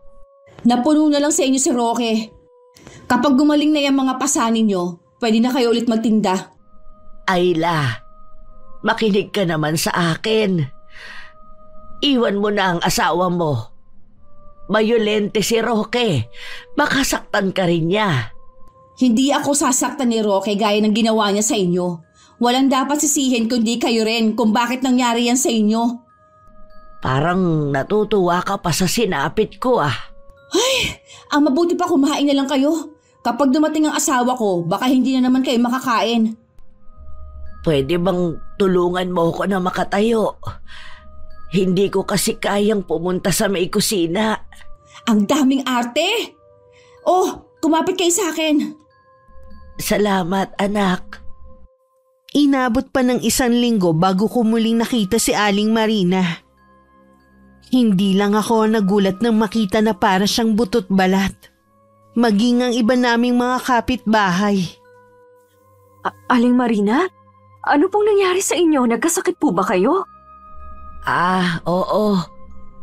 Napuno na lang sa inyo si Roque. Kapag gumaling na yung mga pasanin nyo, pwede na kayo ulit magtinda. Ayla, makinig ka naman sa akin. Iwan mo na ang asawa mo. Mayolente si Roque. Baka saktan ka rin niya. Hindi ako sasaktan ni Roque gaya ng ginawa niya sa inyo. Walang dapat sisihin kundi kayo rin kung bakit nangyari yan sa inyo. Parang natutuwa ka pa sa sinapit ko ah. Ay, ang mabuti pa kumain na lang kayo. Kapag dumating ang asawa ko, baka hindi na naman kayo makakain. Pwede bang tulungan mo ko na makatayo? Hindi ko kasi kayang pumunta sa may kusina. Ang daming arte! Oh, kumapit kayo sa akin. Salamat, anak. Inabot pa ng 1 linggo bago ko muling nakita si Aling Marina. Hindi lang ako nagulat nang makita na para siyang butot balat. Maging ang iba naming mga kapitbahay. Aling Marina? Ano pong nangyari sa inyo? Nagkasakit po ba kayo? Oo.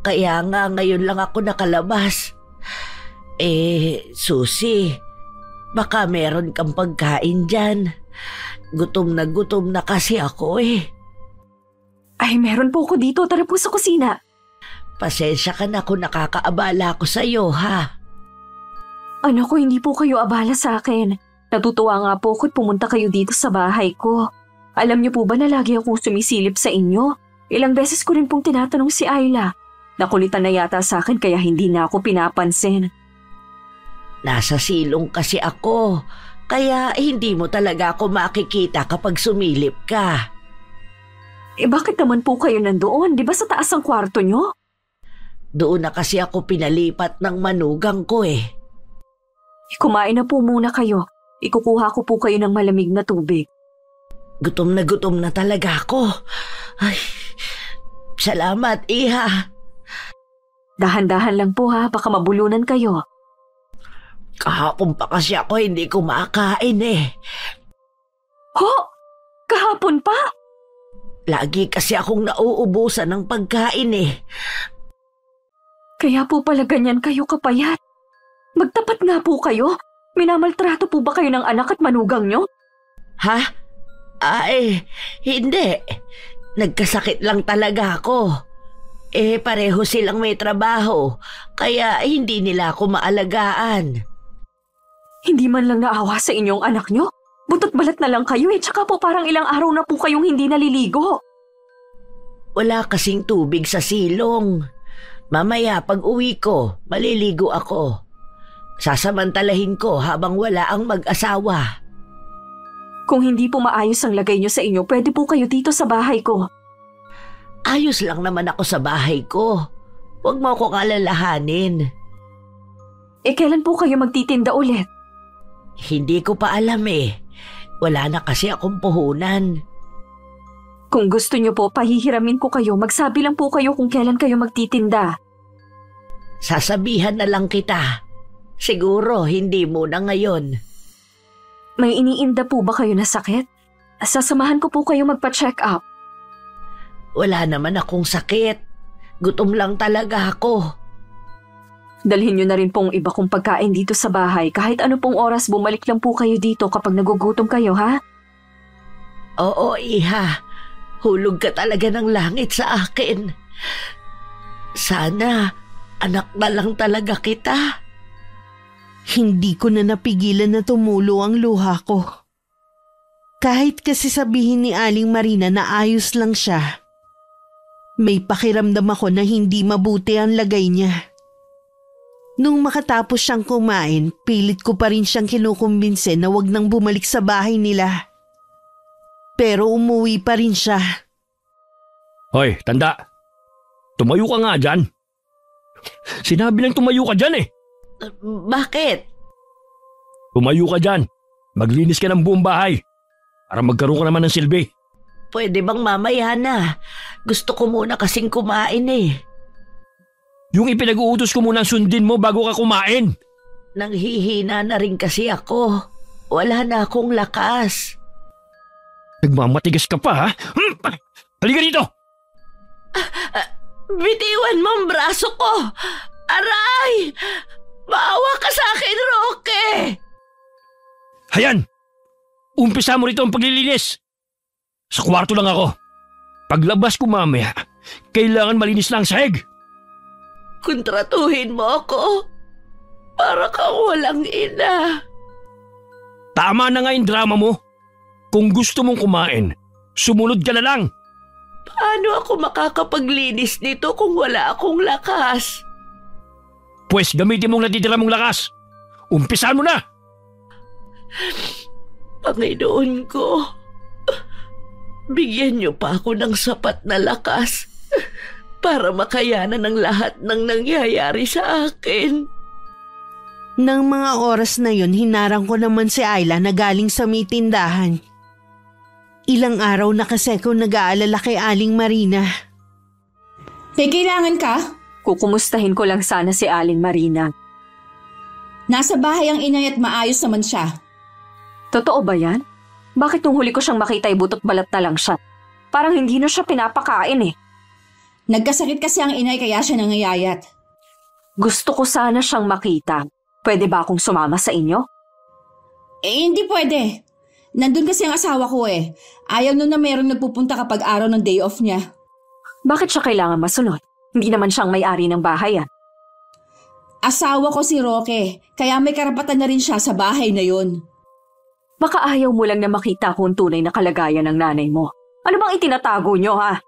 Kaya nga ngayon lang ako nakalabas. Susie, baka meron kang pagkain dyan. Gutom na kasi ako eh. Ay, meron po ako dito. Tara po sa kusina. Pasensya ka na kung nakakaabala ko sa iyo, ha? Anak ko, hindi po kayo abala sa akin. Natutuwa nga po ako't pumunta kayo dito sa bahay ko. Alam niyo po ba na lagi akong sumisilip sa inyo? Ilang beses ko rin pong tinatanong si Ayla. Nakulitan na yata sa akin kaya hindi na ako pinapansin. Nasa silong kasi ako, kaya hindi mo talaga ako makikita kapag sumilip ka. Bakit naman po kayo nandoon? Di ba sa taas ang kwarto niyo? Doon na kasi ako pinalipat ng manugang ko eh. Kumain na po muna kayo. Ikukuha ko po kayo ng malamig na tubig. Gutom na talaga ako. Ay, salamat, iha. Dahan-dahan lang po ha, baka mabulunan kayo. Kahapon pa kasi ako hindi kumakain eh. Ho? Kahapon pa? Lagi kasi akong nauubusan ng pagkain eh. Kaya po pala ganyan kayo kapayat. Magtapat nga po kayo. Minamaltrato po ba kayo ng anak at manugang nyo? Ha? Ay, hindi. Nagkasakit lang talaga ako. Pareho silang may trabaho, kaya hindi nila ako maalagaan. Hindi man lang naawa sa inyong anak nyo? Butot balat na lang kayo tsaka po parang ilang araw na po kayong hindi naliligo. Wala kasing tubig sa silong. Mamaya pag uwi ko, maliligo ako. Sasamantalahin ko habang wala ang mag-asawa. Kung hindi po maayos ang lagay nyo sa inyo, pwede po kayo dito sa bahay ko. Ayos lang naman ako sa bahay ko. Huwag mo akong alalahanin. Kailan po kayo magtitinda ulit? Hindi ko pa alam eh. Wala na kasi akong puhunan. Kung gusto nyo po, pahihiramin ko kayo. Magsabi lang po kayo kung kailan kayo magtitinda. Sasabihan na lang kita. Siguro hindi muna ngayon. May iniinda po ba kayo na sakit? Sasamahan ko po kayo magpa-check up. Wala naman akong sakit. Gutom lang talaga ako. Dalhin nyo na rin pong iba kong pagkain dito sa bahay. Kahit ano pong oras, bumalik lang po kayo dito kapag nagugutom kayo, ha? Oo, iha. Hulog ka talaga ng langit sa akin. Sana, anak na lang talaga kita. Hindi ko na napigilan na tumulo ang luha ko. Kahit kasi sabihin ni Aling Marina na ayos lang siya, may pakiramdam ako na hindi mabuti ang lagay niya. Nung makatapos siyang kumain, pilit ko pa rin siyang kinukumbinse na wag nang bumalik sa bahay nila. Pero umuwi pa rin siya. Hoy, tanda. Tumayo ka nga dyan. Sinabi lang tumayo ka dyan eh. Bakit? Tumayo ka dyan. Maglinis ka ng buong bahay. Para magkaroon ka naman ng silbi. Pwede bang mamaya na? Gusto ko muna kasing kumain eh. Yung ipinag-uutos ko munang sundin mo bago ka kumain. Nanghihina na rin kasi ako. Wala na akong lakas. Nagmamatigas ka pa ha? Halika dito! Bitiwan mo ang braso ko! Aray! Maawa ka sa akin, Roque! Hayan! Umpisa mo rito ang paglilinis. Sa kwarto lang ako. Paglabas ko mamaya, kailangan malinis na ang sahig. Kontratuhin mo ako. Para kang walang ina. Tama na nga yung drama mo. Kung gusto mong kumain, sumunod ka na lang. Paano ako makakapaglinis nito kung wala akong lakas? Pwes gamitin mong natitira mong lakas. Umpisahan mo na! Panginoon ko, bigyan niyo pa ako ng sapat na lakas para makayanan ang lahat ng nangyayari sa akin. Nang mga oras na yun, hinarang ko naman si Ayla na galing sa may tindahan. Ilang araw na kasi ako nag-aalala kay Aling Marina. May kailangan ka? Kukumustahin ko lang sana si Aling Marina. Nasa bahay ang inay at maayos naman siya. Totoo ba yan? Bakit nung huli ko siyang makita ay butot balat na lang siya? Parang hindi na siya pinapakain eh. Nagkasakit kasi ang inay kaya siya nangayayat. Gusto ko sana siyang makita. Pwede ba akong sumama sa inyo? Hindi pwede. Nandun kasi ang asawa ko eh. Ayaw nun na merong nagpupunta kapag araw ng day off niya. Bakit siya kailangan masunod? Hindi naman siyang may-ari ng bahay yan. Asawa ko si Roque, kaya may karapatan na rin siya sa bahay na yun. Baka ayaw mo lang na makita kung tunay na kalagayan ng nanay mo. Ano bang itinatago niyo ha?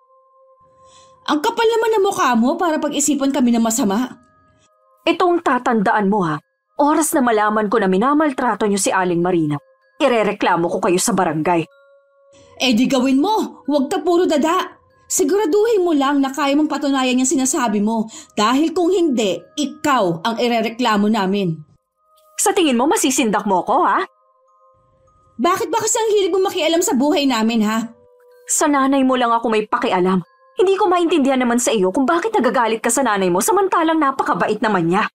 Ang kapal naman ng mukha mo para pag-isipan kami ng masama. Itong tatandaan mo ha, oras na malaman ko na minamaltrato niyo si Aling Marina, irereklamo ko kayo sa barangay. Di gawin mo, huwag ka puro dada. Siguraduhin mo lang na kaya mong patunayan yung sinasabi mo dahil kung hindi, ikaw ang irereklamo namin. Sa tingin mo masisindak mo ko ha? Bakit ba kasi ang hilig mo makialam sa buhay namin ha? Sa nanay mo lang ako may pakialam. Hindi ko maintindihan naman sa iyo kung bakit nagagalit ka sa nanay mo samantalang napakabait naman niya.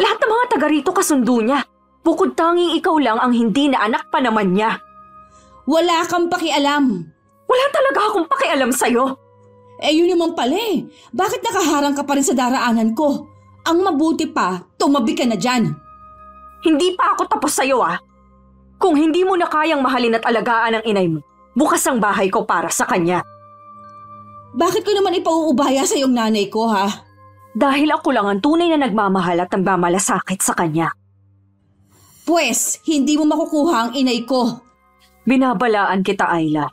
Lahat ng mga taga rito kasundo niya. Bukod tanging ikaw lang ang hindi na anak pa naman niya. Wala kang pakialam. Wala talaga akong pakialam sa'yo. Yun naman pala eh. Bakit nakaharang ka pa rin sa daraanan ko? Ang mabuti pa, tumabi ka na dyan. Hindi pa ako tapos sa'yo ah. Kung hindi mo na kayang mahalin at alagaan ang inay mo, bukas ang bahay ko para sa kanya. Bakit ko naman ipauubaya sa iyong nanay ko ha? Dahil ako lang ang tunay na nagmamahal at nagmamalasakit sa kanya. Pwes, hindi mo makukuha ang inay ko. Binabalaan kita, Ayla.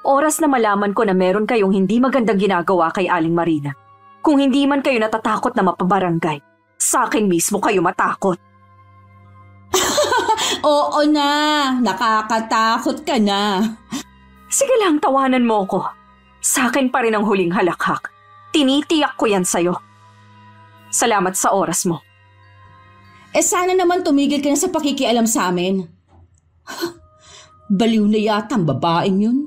Oras na malaman ko na meron kayong hindi magandang ginagawa kay Aling Marina. Kung hindi man kayo natatakot na mapabarangay, sa akin mismo kayo matakot. Oo na, nakakatakot ka na. Sige lang, tawanan mo ko. Sa akin pa rin ang huling halakhak. Tinitiyak ko yan sa'yo. Salamat sa oras mo. Sana naman tumigil ka na sa pakikialam sa amin. Baliw na yata ang babaeng yun.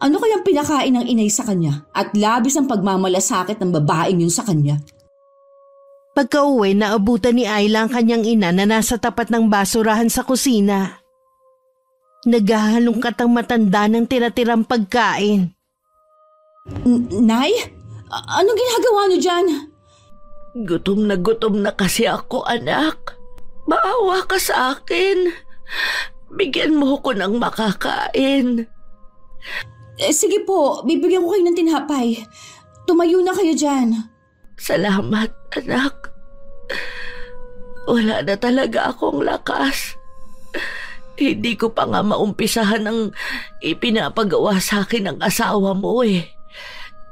Ano kayang pinakain ng inay sa kanya at labis ang pagmamalasakit ng babaeng yun sa kanya? Pagka-uwi, naabutan ni Ayla ang kanyang ina na nasa tapat ng basurahan sa kusina. Naghahalongkat ang matanda ng tira-tirang pagkain. Nay? Anong ginagawa niyo dyan? Gutom na kasi ako, anak. Maawa ka sa akin. Bigyan mo ko ng makakain. Sige po, bibigyan ko kayo ng tinapay. Tumayo na kayo dyan. Salamat, anak. Wala na talaga akong lakas. Hindi ko pa nga maumpisahan ang ipinapagawa sa akin ng asawa mo eh.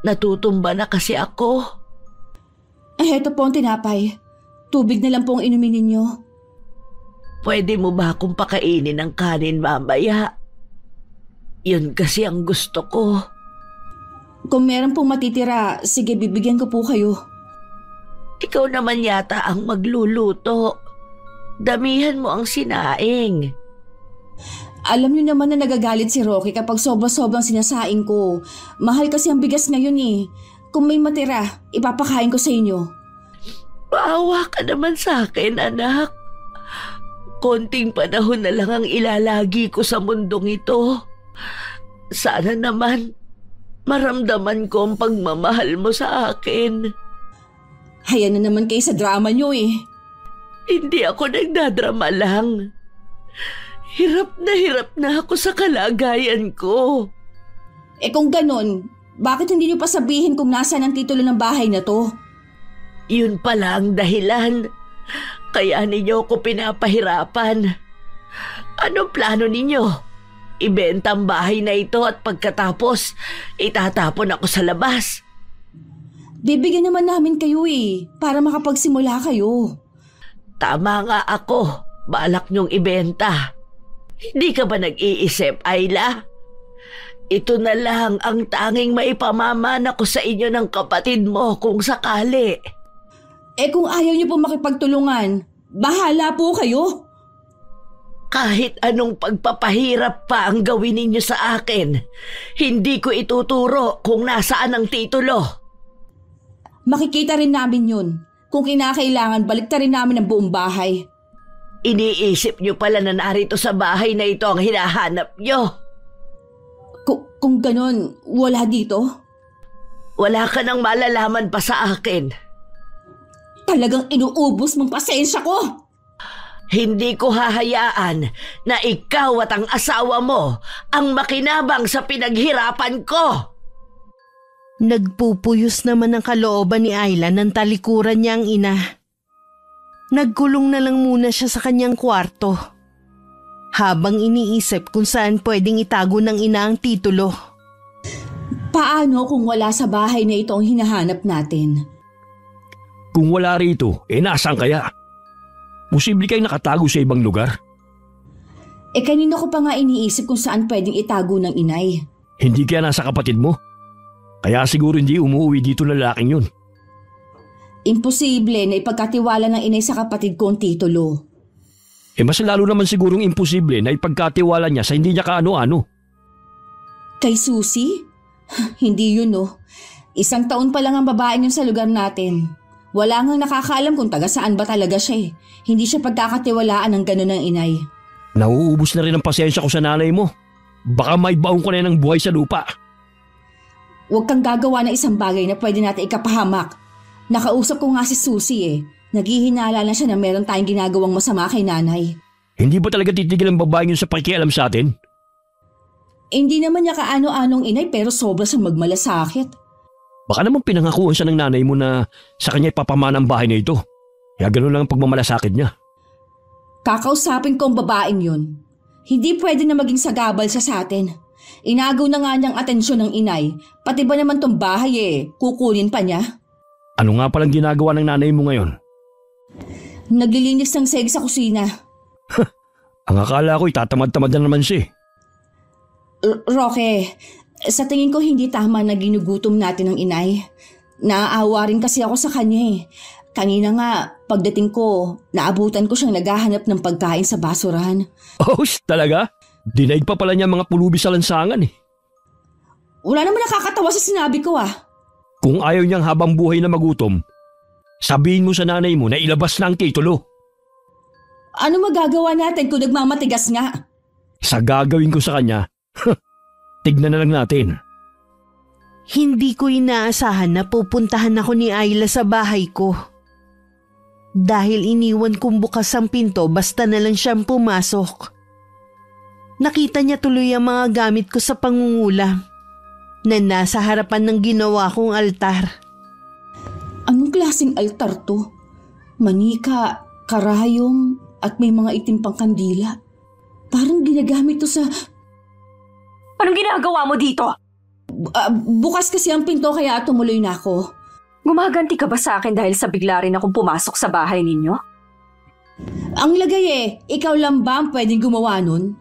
Natutumba na kasi ako. Heto po ang tinapay. Tubig na lang po ang inumin ninyo. Pwede mo ba akong pakainin ng kanin mamaya? Yun kasi ang gusto ko. Kung meron pong matitira, sige bibigyan ko po kayo. Ikaw naman yata ang magluluto. Damihan mo ang sinaing. Alam niyo naman na nagagalit si Rocky kapag sobra-sobrang sinasaing ko. Mahal kasi ang bigas ngayon eh. Kung may matira, ipapakain ko sa inyo. Maawa ka naman sa akin, anak. Konting panahon na lang ang ilalagi ko sa mundong ito. Sana naman maramdaman ko ang pagmamahal mo sa akin. Hayan na naman kayo sa drama niyo eh. Hindi ako nagdadrama lang. Hirap na ako sa kalagayan ko. Eh kung ganon, bakit hindi niyo pa sabihin kung nasaan ang titulo ng bahay na to? Yun pala ang dahilan. Kaya ninyo ako pinapahirapan. Anong plano ninyo? Ibenta ang bahay na ito at pagkatapos, itatapon ako sa labas. Bibigyan naman namin kayo eh, para makapagsimula kayo. Tama nga ako. Balak niyong ibenta. Hindi ka ba nag-iisip, Ayla? Ito na lang ang tanging maipamamana ko sa inyo ng kapatid mo kung sakali. Eh kung ayaw niyo po makipagtulungan, bahala po kayo. Kahit anong pagpapahirap pa ang gawin ninyo sa akin, hindi ko ituturo kung nasaan ang titulo. Makikita rin namin yun. Kung kinakailangan, baliktarin namin ang buong bahay. Iniisip niyo pala na narito sa bahay na ito ang hinahanap niyo. Kung ganon, wala dito? Wala ka nang malalaman pa sa akin. Talagang inuubos mong pasensya ko. Hindi ko hahayaan na ikaw at ang asawa mo ang makinabang sa pinaghirapan ko. Nagpupuyos naman ang kalooban ni Ayla ng talikuran niya ang ina. Nagkulong na lang muna siya sa kanyang kwarto. Habang iniisip kung saan pwedeng itago ng ina ang titulo. Paano kung wala sa bahay na ito ang hinahanap natin? Kung wala rito, nasaan kaya? Posible kayong nakatago sa ibang lugar? Kanina ko pa nga iniisip kung saan pwedeng itago ng inay. Hindi kaya nasa kapatid mo? Kaya siguro hindi umuwi dito lalaking yun. Imposible na ipagkatiwala ng inay sa kapatid ko ang titulo. Mas lalo naman sigurong imposible na ipagkatiwala niya sa hindi niya kaano-ano. Kay Susie? Hindi yun no. 1 taon pa lang ang babaeng yun sa lugar natin. Wala ngang nakakaalam kung taga saan ba talaga siya eh. Hindi siya pagkakatiwalaan ng gano'n ng inay. Nauubos na rin ang pasensya ko sa nanay mo. Baka may baong ko na ng buhay sa lupa. Huwag kang gagawa ng isang bagay na pwede natin ikapahamak. Nakausap ko nga si Susie eh. Naghihinala na siya na meron tayong ginagawang masama kay nanay. Hindi ba talaga titigil ang babaeng yun sa pakikialam sa atin? Hindi naman niya kaano-anong inay pero sobra siyang magmalasakit. Baka naman pinangakuan siya ng nanay mo na sa kanya ipapamana ang bahay na ito. Kaya gano'n lang ang pagmamalasakit niya. Kakausapin ko ang babaeng yun. Hindi pwede na maging sagabal siya sa atin. Inagaw na nga niyang atensyon ng inay. Pati ba naman tong bahay kukunin pa niya? Ano nga palang ginagawa ng nanay mo ngayon? Naglilinis ng seg sa kusina. Ang akala ko itatamad-tamad na naman siya. Roque, sa tingin ko hindi tama na ginugutom natin ng inay. Naaawa rin kasi ako sa kanya. Kanina nga, pagdating ko, naabutan ko siyang naghahanap ng pagkain sa basurahan. Oh, talaga? Dinaig pa pala niya mga pulubi sa lansangan . Wala naman nakakatawa sa sinabi ko . Kung ayaw niyang habang buhay na magutom, sabihin mo sa nanay mo na ilabas na ang titulo. Ano magagawa natin kung nagmamatigas nga? Sa gagawin ko sa kanya, tignan na lang natin. Hindi ko inaasahan na pupuntahan ako ni Ayla sa bahay ko. Dahil iniwan kong bukas ang pinto basta na lang siyang pumasok. Nakita niya tuloy ang mga gamit ko sa pangungulam na nasa harapan ng ginawa kong altar. Anong klaseng altar to? Manika, karayom, at may mga itim pang kandila. Parang ginagamit to sa... Anong ginagawa mo dito? Bukas kasi ang pinto kaya tumuloy na ako. Gumaganti ka ba sa akin dahil sa bigla rin akong pumasok sa bahay ninyo? Ang lagay ikaw lang ba ang pwedeng gumawa nun?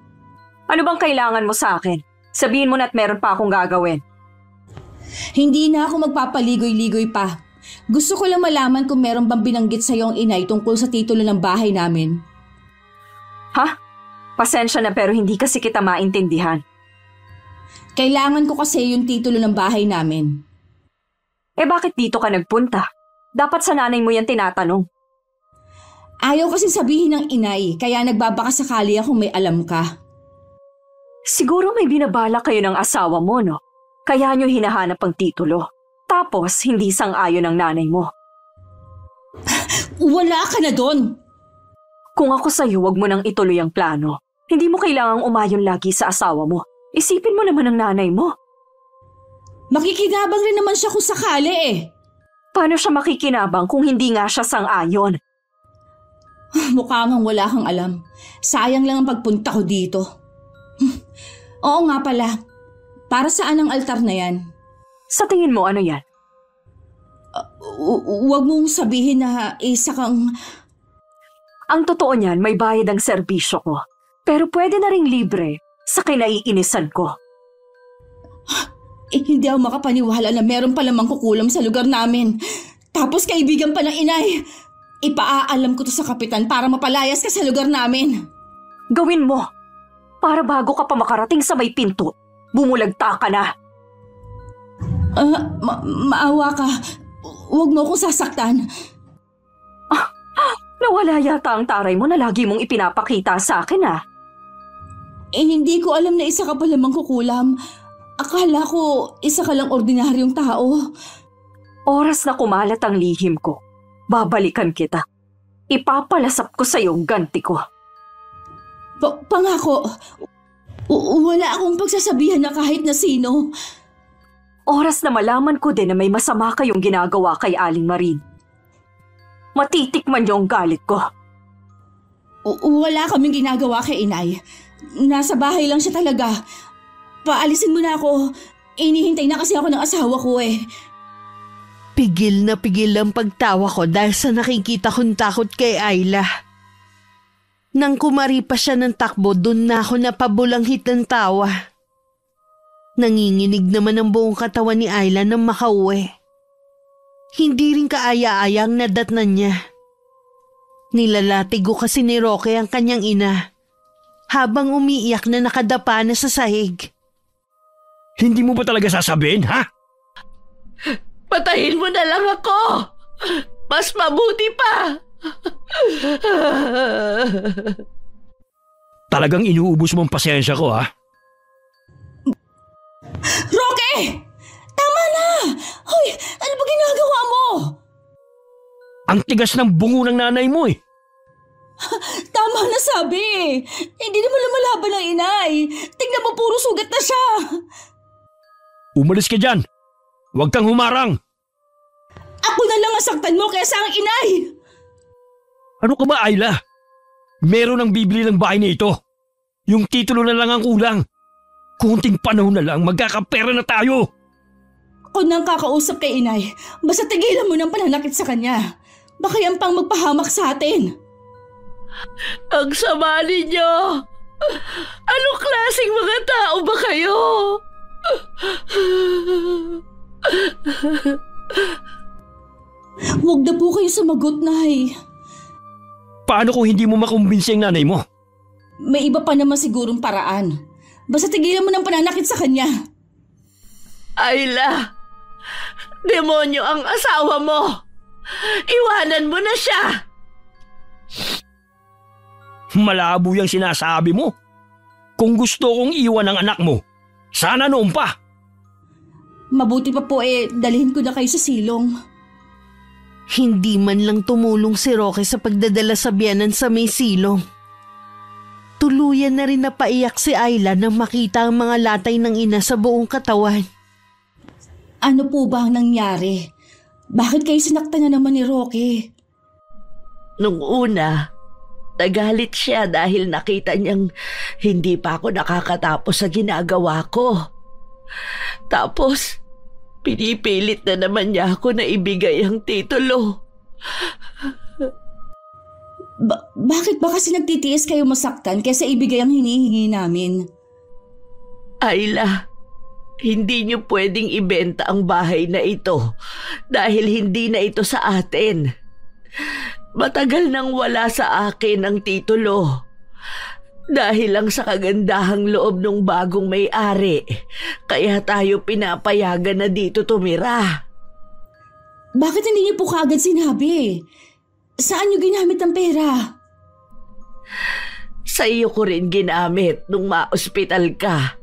Ano bang kailangan mo sa akin? Sabihin mo na't meron pa akong gagawin. Hindi na ako magpapaligoy-ligoy pa. Gusto ko lang malaman kung meron bang binanggit sa iyong inay tungkol sa titulo ng bahay namin. Ha? Pasensya na pero hindi kasi kita maintindihan. Kailangan ko kasi yung titulo ng bahay namin. Bakit dito ka nagpunta? Dapat sa nanay mo yan tinatanong. Ayaw kasi sabihin ng inay, kaya nagbabaka sakali akong may alam ka. Siguro may binabala kayo ng asawa mo, no? Kaya nyo hinahanap ang titulo. Tapos, hindi sang-ayon ng nanay mo. Wala ka na doon! Kung ako sa'yo, wag mo nang ituloy ang plano. Hindi mo kailangang umayon lagi sa asawa mo. Isipin mo naman ang nanay mo. Makikinabang rin naman siya kung sakali Paano siya makikinabang kung hindi nga siya sang-ayon? Mukha ngang wala kang alam. Sayang lang ang pagpunta ko dito. Oo nga pala. Para saan ang altar na yan? Sa tingin mo, ano yan? Huwag mong sabihin na isa kang... Ang totoo niyan, may bayad ang serbisyo ko. Pero pwede na ring libre sa kinaiinisan ko. Hindi ako makapaniwala na meron palang mangkukulam sa lugar namin. Tapos kaibigan pa ng inay. Ipaaalam ko to sa kapitan para mapalayas ka sa lugar namin. Gawin mo. Para bago ka pa makarating sa may pinto, bumulagta ka na. Maawa ka. Huwag mo akong sasaktan. Nawala yata ang taray mo na lagi mong ipinapakita sa akin Hindi ko alam na isa ka pala mangkukulam. Akala ko isa ka lang ordinaryong tao. Oras na kumalat ang lihim ko. Babalikan kita. Ipapalasap ko sa iyong ganti ko. Pangako, wala akong pagsasabihan na kahit na sino. Oras na malaman ko din na may masama kayong ginagawa kay Aling Marin. Matitikman niyo ang galit ko. Wala kaming ginagawa kay inay. Nasa bahay lang siya talaga. Paalisin mo na ako. Inihintay na kasi ako ng asawa ko Pigil na pigil ang pagtawa ko dahil sa nakikita kong takot kay Ayla. Nang kumari pa siya ng takbo, doon na ako napabulanghit ng tawa. Nanginginig naman ang buong katawan ni Ayla nang makauwi. Hindi rin kaaya-aya ang nadatnan niya. Nilalatigo kasi ni Roque ang kanyang ina habang umiiyak na nakadapa na sa sahig. Hindi mo ba talaga sasabihin, ha? Patayin mo na lang ako! Mas mabuti pa! Talagang inuubos mo ang pasensya ko, ha? Roque! Tama na! Hoy, ano ba ginagawa mo? Ang tigas ng bungo ng nanay mo Tama na sabi. Hindi naman lumalaban ng inay. Tingnan mo, puro sugat na siya. Umalis ka dyan. Huwag kang humarang. Ako na lang asaktan mo kaysa ang inay. Ano ka ba, Ayla? Meron ang bibili ng bahay na ito. Yung titulo na lang ang kulang. Kunting panahon na lang, magkakapera na tayo. Ako nang kakausap kay inay. Basta tigilan mo ng pananakit sa kanya. Baka yan pang magpahamak sa atin. Ang sama ninyo! Anong klaseng mga tao ba kayo? Huwag na po kayo sumagot, Nay. Paano kung hindi mo makumbinsi ang nanay mo? May iba pa naman sigurong paraan. Basta tigilan mo ng pananakit sa kanya. Ayla, demonyo ang asawa mo. Iwanan mo na siya. Malabo yung sinasabi mo. Kung gusto kong iwan ang anak mo, sana noon pa. Mabuti pa po dalhin ko na kayo sa silong. Hindi man lang tumulong si Roque sa pagdadala sa biyanan sa may silong. Tuluyan na rin napaiyak si Ayla nang makita ang mga latay ng ina sa buong katawan. Ano po ba ang nangyari? Bakit kayo sinaktan na naman ni Roque? Nung una, nagalit siya dahil nakita niyang hindi pa ako nakakatapos sa ginagawa ko. Tapos, Pinipilit na naman niya ako na ibigay ang titulo. Bakit ba kasi nagtitiis kayo masaktan kaysa ibigay ang hinihingi namin? Ayla, hindi niyo pwedeng ibenta ang bahay na ito dahil hindi na ito sa atin. Matagal nang wala sa akin ang titulo. Dahil lang sa kagandahang loob ng bagong may-ari, kaya tayo pinapayagan na dito tumira. Bakit hindi niyo po kaagad sinabi? Saan niyo ginamit ang pera? Sa iyo ko rin ginamit nung ma-ospital ka.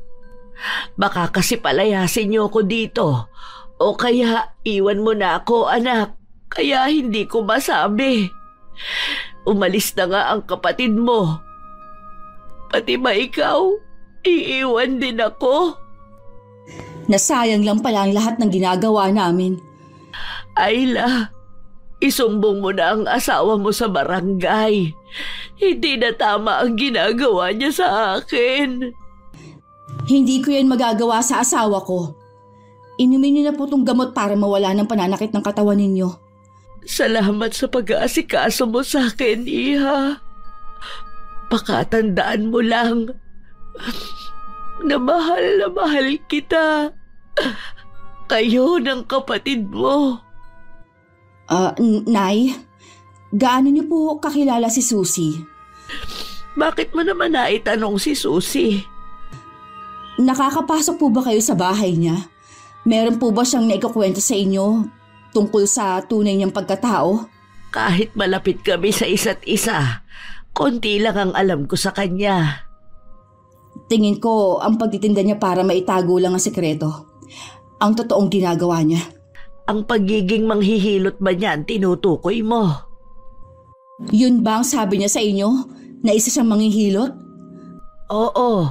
Baka kasi palayasin niyo ako dito. O kaya iwan mo na ako, anak. Kaya hindi ko masabi. Umalis na nga ang kapatid mo. Pati ba ikaw? Iiwan din ako? Nasayang lang pala ang lahat ng ginagawa namin. Ayla, isumbong mo na ang asawa mo sa barangay. Hindi na tama ang ginagawa niya sa akin. Hindi ko yan magagawa sa asawa ko. Inumin niyo na po itong gamot para mawala ng pananakit ng katawan ninyo. Salamat sa pag-aasikaso mo sa akin, Iha. Pakatandaan mo lang na mahal kita. Kayo ng kapatid mo. Nay, gaano niyo po kakilala si Susie? Bakit mo naman naitanong si Susie? Nakakapasok po ba kayo sa bahay niya? Meron po ba siyang naikukwento sa inyo tungkol sa tunay niyang pagkatao? Kahit malapit kami sa isa't isa, konti lang ang alam ko sa kanya. Tingin ko ang pagtitinda niya para maitago lang ang sekreto. Ang totoong ginagawa niya. Ang pagiging manghihilot ba niyan tinutukoy mo? Yun ba ang sabi niya sa inyo? Na isa siyang manghihilot? Oo,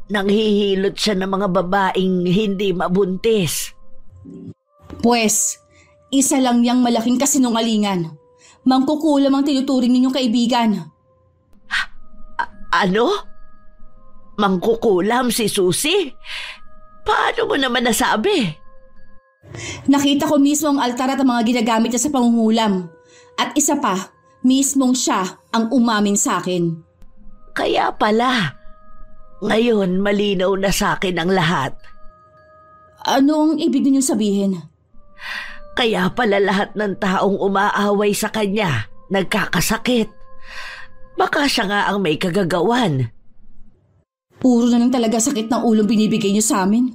nanghihilot siya ng mga babaeng hindi mabuntis. Pwes, isa lang niyang malaking kasinungalingan. Mangkukulam ang tinuturing ninyong kaibigan. Ano? Mangkukulam si Susie? Paano mo naman nasabi? Nakita ko mismo ang altar at ang mga ginagamit niya sa pangungulam. At isa pa, mismong siya ang umamin sa akin. Kaya pala, ngayon malinaw na sa akin ang lahat. Anong ibig ninyong sabihin? Kaya pala lahat ng taong umaaway sa kanya, nagkakasakit. Baka siya nga ang may kagagawan. Puro na lang talaga sakit ng ulong binibigay niyo sa amin.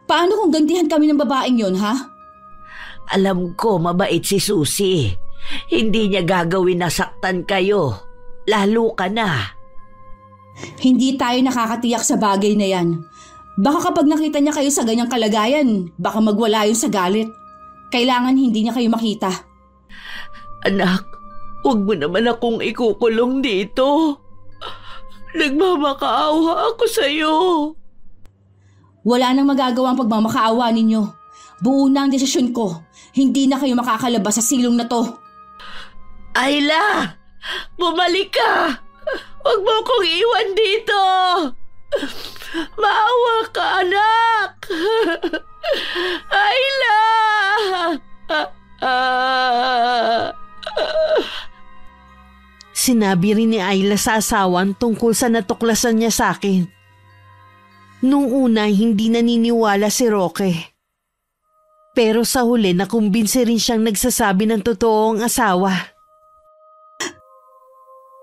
Paano kung gantihan kami ng babaeng yon, ha? Alam ko mabait si Susie. Hindi niya gagawin na saktan kayo. Lalo ka na. Hindi tayo nakakatiyak sa bagay na yan. Baka kapag nakita niya kayo sa ganyang kalagayan, baka magwala yun sa galit. Kailangan hindi niya kayo makita. Anak, huwag mo naman akong ikukulong dito. Nagmamakaawa ako sa'yo. Wala nang magagawang pagmamakaawa ninyo. Buo na ang desisyon ko. Hindi na kayo makakalabas sa silong na to. Ayla! Bumalik ka! Huwag mo akong iwan dito! Maawa ka, anak! Ayla! Sinabi rin ni Ayla sa asawan tungkol sa natuklasan niya sa akin. Nung una, hindi naniniwala si Roque. Pero sa huli, nakumbinsi rin siyang nagsasabi ng totoong asawa.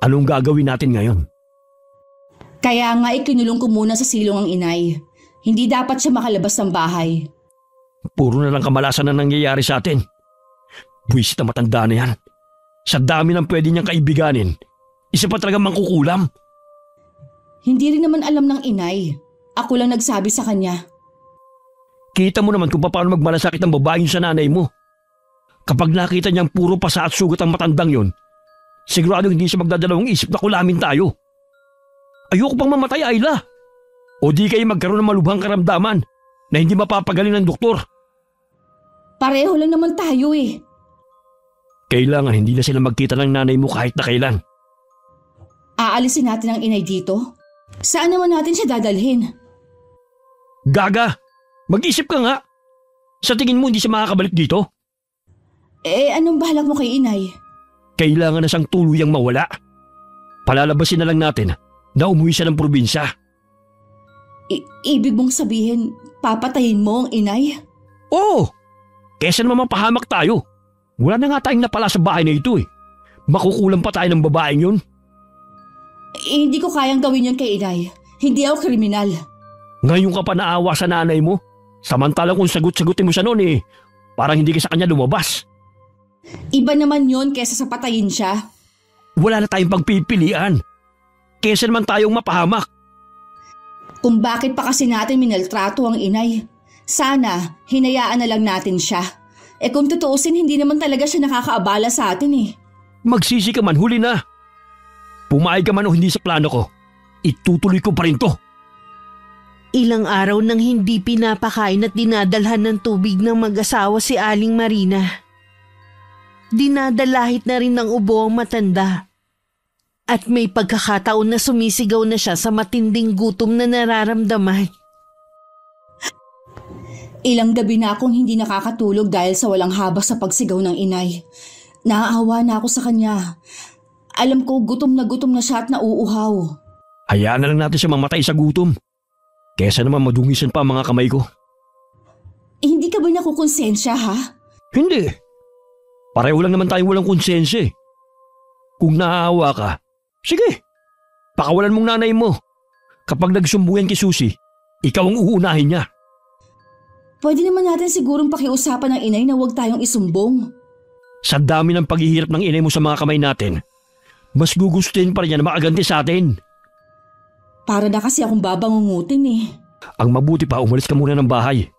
Anong gagawin natin ngayon? Kaya nga ikinulong ko muna sa silong ang inay. Hindi dapat siya makalabas ng bahay. Puro na lang kamalasan na nangyayari sa atin. Buwisit na matanda na yan. Sa dami ng pwede niyang kaibiganin, isa pa talaga mangkukulam. Hindi rin naman alam ng inay. Ako lang nagsabi sa kanya. Kita mo naman kung paano magmalasakit ang babae sa nanay mo. Kapag nakita niyang puro pasa at sugat ang matandang yon, sigurado hindi siya magdadalawang isip na kulamin tayo. Ayoko pang mamatay, Ayla. O di kayo magkaroon ng malubhang karamdaman na hindi mapapagaling ng doktor. Pareho lang naman tayo eh. Kailangan hindi na sila magkita ng nanay mo kahit na kailan. Aalisin natin ang inay dito? Saan naman natin siya dadalhin? Gaga! Mag-isip ka nga! Sa tingin mo hindi siya makakabalik dito? Anong balak mo kay inay? Kailangan na siyang tuluyang mawala. Palalabasin na lang natin na umuwi siya ng probinsya. Ibig mong sabihin, papatayin mo ang inay? Oo! Kesa naman mapahamak tayo. Wala na nga tayong napala sa bahay na ito eh. Makukulang pa tayo ng babaeng yun. Hindi ko kayang gawin yun kay inay. Hindi ako kriminal. Ngayon ka pa naawa sa nanay mo? Samantalang kung sagot-sagutin mo siya noon eh, parang hindi ka sa kanya lumabas. Iba naman yun kesa sa patayin siya. Wala na tayong pagpipilian. Kesa naman tayong mapahamak. Kung bakit pa kasi natin minaltrato ang inay. Sana, hinayaan na lang natin siya. Kung tutuusin, hindi naman talaga siya nakakaabala sa atin eh. Magsisi ka man, huli na. Pumayag ka man o hindi sa plano ko, itutuloy ko pa rin to. Ilang araw nang hindi pinapakain at dinadalhan ng tubig ng mag-asawa si Aling Marina. Dinadalahit na rin ng ubo ang matanda. At may pagkakataon na sumisigaw na siya sa matinding gutom na nararamdaman. Ilang gabi na akong hindi nakakatulog dahil sa walang habas sa pagsigaw ng inay. Naaawa na ako sa kanya. Alam ko gutom na siya at nauuhaw. Hayaan na lang natin siya mamatay sa gutom. Kesa naman madungisan pa ang mga kamay ko. Hindi ka ba nakukonsensya ha? Hindi. Pareho lang naman tayong walang konsensya eh. Kung naaawa ka, sige, pakawalan mong nanay mo. Kapag nagsumbuyan kay Susie, ikaw ang uunahin niya. Pwede naman natin sigurong pakiusapan ng inay na huwag tayong isumbong. Sa dami ng paghihirap ng inay mo sa mga kamay natin, mas gugustuhin pa rin niya na makaganti sa atin. Para na kasi akong babangungutin eh. Ang mabuti pa, umalis ka muna ng bahay.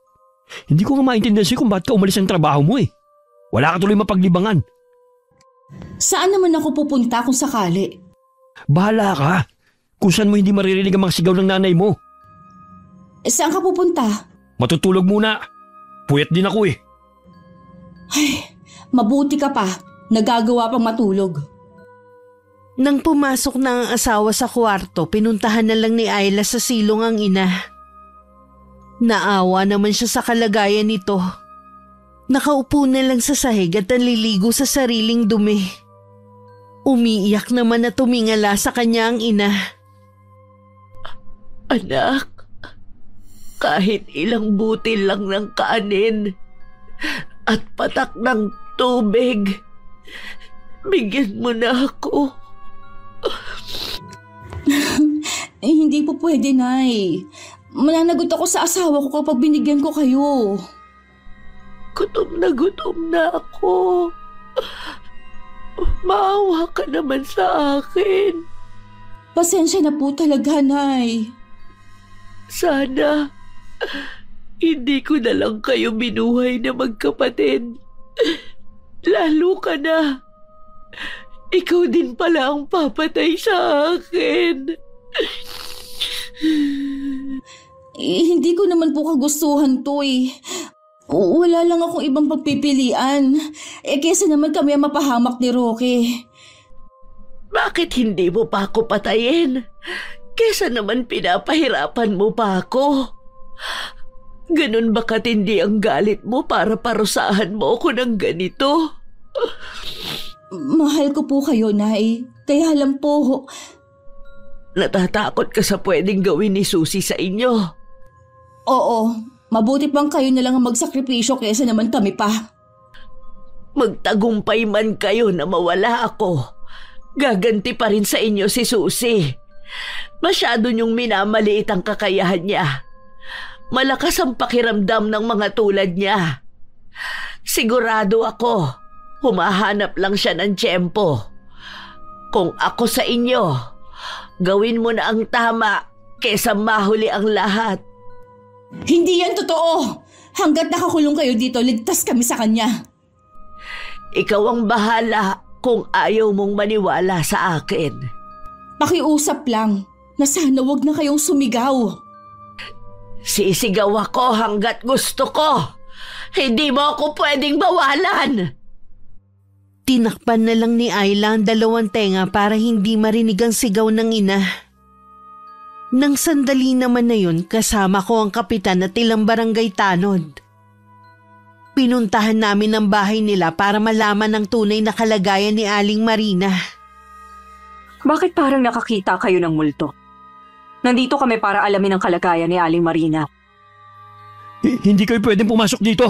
Hindi ko nga maintindihan kung bakit ka umalis ng trabaho mo eh. Wala ka tuloy mapaglibangan. Saan naman ako pupunta kung sakali? Bahala ka. Kung saan mo hindi maririnig ang mga sigaw ng nanay mo. Saan ka pupunta? Matutulog muna. Puyat din ako eh. Ay, mabuti ka pa. Nagagawa pang matulog. Nang pumasok na ang asawa sa kwarto, pinuntahan na lang ni Ayla sa silong ang ina. Naawa naman siya sa kalagayan nito. Nakaupo na lang sa sahig at naliligo sa sariling dumi. Umiiyak naman at tumingala sa kanya ang ina. Anak, kahit ilang butil lang ng kanin at patak ng tubig, bigyan mo na ako. Hindi po pwede, Nay. Mananagot ako sa asawa ko kapag binigyan ko kayo. Gutom na ako. Maawa ka naman sa akin. Pasensya na po talaga, Nay. Sana hindi ko na lang kayo binuhay na magkapatid. Lalo ka na. Ikaw din pala ang papatay sa akin. Hindi ko naman po kagustuhan to eh. Wala lang akong ibang pagpipilian. Kesa naman kami ang mapahamak ni Roque. Bakit hindi mo pa ako patayin? Kesa naman pinapahirapan mo pa ako. Ganun ba katindi ang galit mo para parusahan mo ako ng ganito? Mahal ko po kayo, Nay. Kaya lang po. Natatakot ka sa pwedeng gawin ni Susie sa inyo? Oo. Mabuti pang kayo na lang ang magsakripisyo kesa naman kami pa. Magtagumpay man kayo na mawala ako, gaganti pa rin sa inyo si Susie. Masyado niyong minamaliit ang kakayahan niya. Malakas ang pakiramdam ng mga tulad niya. Sigurado ako, humahanap lang siya ng tiyempo. Kung ako sa inyo, gawin mo na ang tama kesa mahuli ang lahat. Hindi yan totoo! Hanggat nakakulong kayo dito, ligtas kami sa kanya. Ikaw ang bahala kung ayaw mong maniwala sa akin. Pakiusap lang na sana wag na kayong sumigaw. Sisigaw ako hanggat gusto ko. Hindi mo ako pwedeng bawalan. Tinakpan na lang ni Ayla ang dalawang tenga para hindi marinig ang sigaw ng ina. Nang sandali naman na yun, kasama ko ang kapitan at ilang barangay tanod. Pinuntahan namin ang bahay nila para malaman ang tunay na kalagayan ni Aling Marina. Bakit parang nakakita kayo ng multo? Nandito kami para alamin ang kalagayan ni Aling Marina. Hindi kayo pwedeng pumasok dito.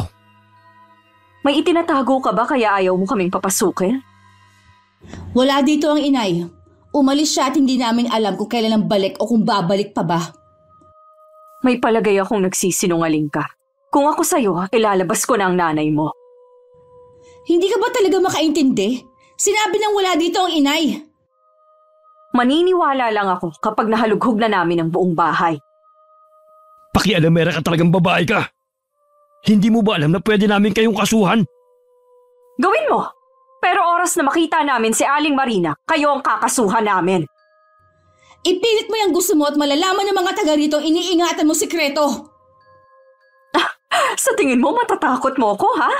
May itinatago ka ba kaya ayaw mo kaming papasukin? Wala dito ang inay. Umalis siya at hindi namin alam kung kailan ang balik o kung babalik pa ba. May palagay akong nagsisinungaling ka. Kung ako sa'yo, ilalabas ko na ang nanay mo. Hindi ka ba talaga makaintindi? Sinabi nang wala dito ang inay. Maniniwala lang ako kapag nahalughog na namin ang buong bahay. Pakialamera ka talagang babae ka. Hindi mo ba alam na pwede namin kayong kasuhan? Gawin mo! Pero oras na makita namin si Aling Marina, kayo ang kakasuhan namin. Ipilit mo yung gusto mo at malalaman ng mga taga rito iniingatan mo sikreto. Sa tingin mo matatakot mo ako, ha?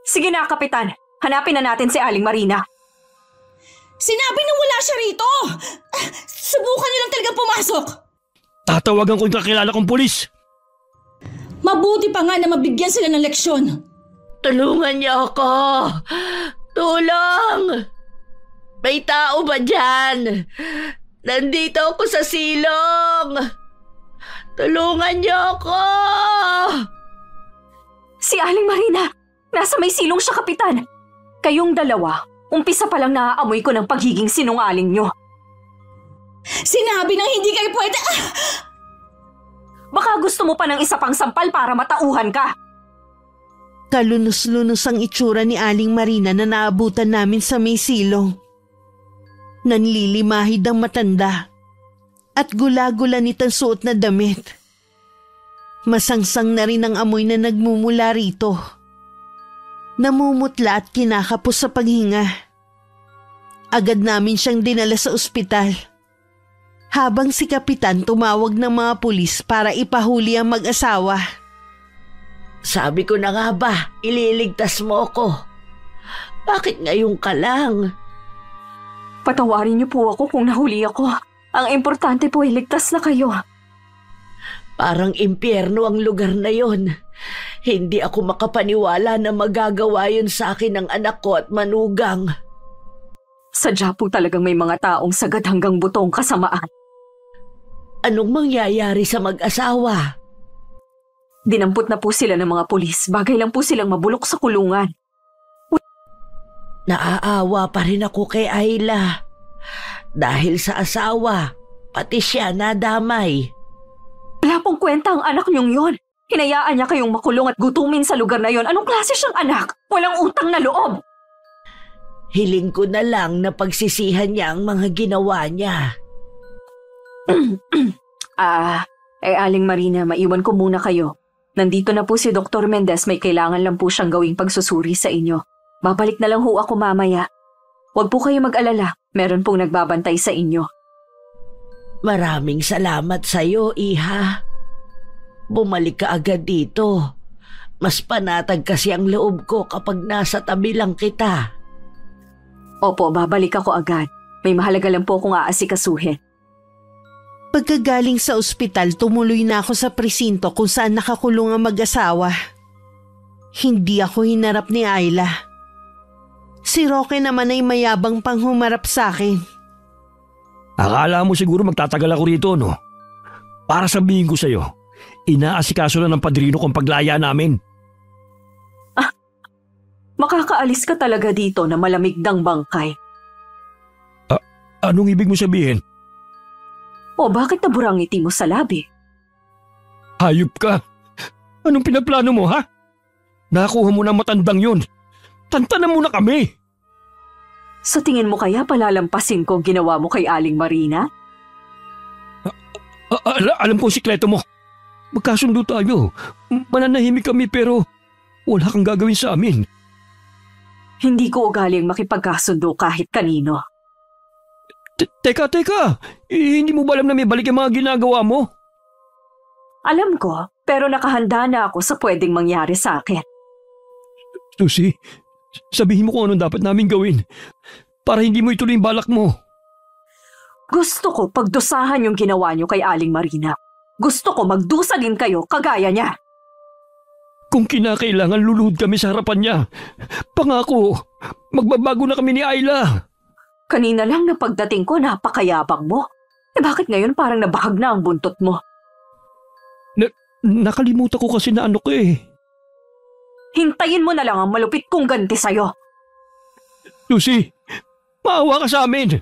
Sige na, Kapitan. Hanapin na natin si Aling Marina. Sinabi nang wala siya rito! Subukan niyo lang talagang pumasok! Tatawagan ko yung kakilala kong pulis. Mabuti pa nga na mabigyan sila ng leksyon. Tulungan niyo ako! Tulong! May tao ba dyan? Nandito ako sa silong! Tulungan niyo ako! Si Aling Marina! Nasa may silong siya, Kapitan! Kayong dalawa, umpisa pa lang naaamoy ko ng pagiging sinungaling niyo. Sinabi nang hindi kayo pwede... Baka gusto mo pa ng isa pang sampal para matauhan ka. Kalunos-lunos ang itsura ni Aling Marina na naabutan namin sa may silong. Nanlilimahid ang matanda at gula-gula nitong suot na damit. Masangsang na rin ang amoy na nagmumula rito. Namumutla at kinakapos sa paghinga. Agad namin siyang dinala sa ospital. Habang si Kapitan tumawag ng mga pulis para ipahuli ang mag-asawa. Sabi ko na nga ba, ililigtas mo ako. Bakit ngayon ka lang? Patawarin niyo po ako kung nahuli ako. Ang importante po ay ligtas na kayo. Parang impyerno ang lugar na yon. Hindi ako makapaniwala na magagawa yun sa akin ng anak ko at manugang. Sadya po talagang may mga taong sagad hanggang butong kasamaan. Anong mangyayari sa mag-asawa? Dinampot na po sila ng mga pulis. Bagay lang po silang mabulok sa kulungan. Naaawa pa rin ako kay Ayla. Dahil sa asawa, pati siya nadamay. Wala pong kwenta ang anak niyong yon. Hinayaan niya kayong makulong at gutumin sa lugar na yon. Anong klase siyang anak? Walang utang na loob. Hiling ko na lang na pagsisihan niya ang mga ginawa niya. Aling Marina, maiwan ko muna kayo. Nandito na po si Dr. Mendez, may kailangan lang po siyang gawing pagsusuri sa inyo. Babalik na lang ho ako mamaya. Huwag po kayo mag-alala, meron pong nagbabantay sa inyo. Maraming salamat sa iyo, Iha. Bumalik ka agad dito. Mas panatag kasi ang loob ko kapag nasa tabi lang kita. Opo, babalik ako agad. May mahalaga lang po akong aasikasuhin. Pagkagaling sa ospital, tumuloy na ako sa presinto kung saan nakakulong ang mag-asawa. Hindi ako hinarap ni Ayla. Si Roque naman ay mayabang pang humarap sa akin. Akala mo siguro magtatagal ako rito, no? Para sabihin ko sa'yo, inaasikaso na ng padrino kong paglaya namin. Makakaalis ka talaga dito na malamig ng bangkay. Anong ibig mo sabihin? O bakit naburangiti mo sa labi? Hayop ka! Anong pinaplano mo, ha? Nakuha mo na matandang yun. Tantanan mo na kami! Sa tingin mo kaya palalampasin ko ginawa mo kay Aling Marina? Alam ko ang sikreto mo. Magkasundo tayo. Mananahimik kami pero wala kang gagawin sa amin. Hindi ko ugaling makipagkasundo kahit kanino. Teka. Hindi mo ba alam na may balik yung mga ginagawa mo? Alam ko, pero nakahanda na ako sa pwedeng mangyari sa akin. Susie, sabihin mo kung anong dapat namin gawin para hindi mo ituloy yung balak mo. Gusto ko pagdusahan yung ginawa niyo kay Aling Marina. Gusto ko magdusa din kayo kagaya niya. Kung kinakailangan luluhod kami sa harapan niya, pangako, magbabago na kami ni Ayla. Kanina lang na pagdating ko, napakayabang mo. Bakit ngayon parang nabahag na ang buntot mo? Nakalimutan ko kasi na ano ko eh. Hintayin mo na lang ang malupit kong ganti sa'yo. Lucy, maawa ka sa amin.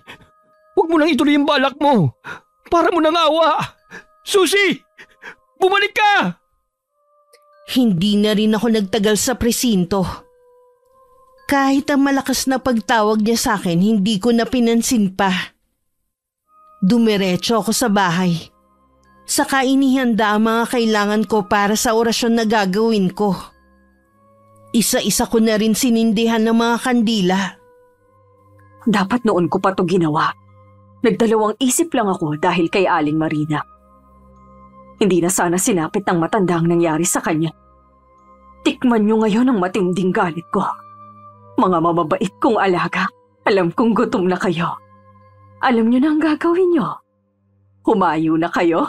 Huwag mo nang ituloy yung balak mo. Para mo nang awa. Susie, bumalik ka! Hindi na rin ako nagtagal sa presinto. Kahit ang malakas na pagtawag niya sa akin, hindi ko na pinansin pa. Dumiretso ako sa bahay. Saka inihanda ang mga kailangan ko para sa orasyon na gagawin ko. Isa-isa ko na rin sinindihan ng mga kandila. Dapat noon ko pa to ginawa. Nagdalawang isip lang ako dahil kay Aling Marina. Hindi na sana sinapit ng matanda ang nangyari sa kanya. Tikman niyo ngayon ang matinding galit ko. Mga mababait kong alaga, alam kong gutom na kayo. Alam niyo na ang gagawin niyo. Humayo na kayo.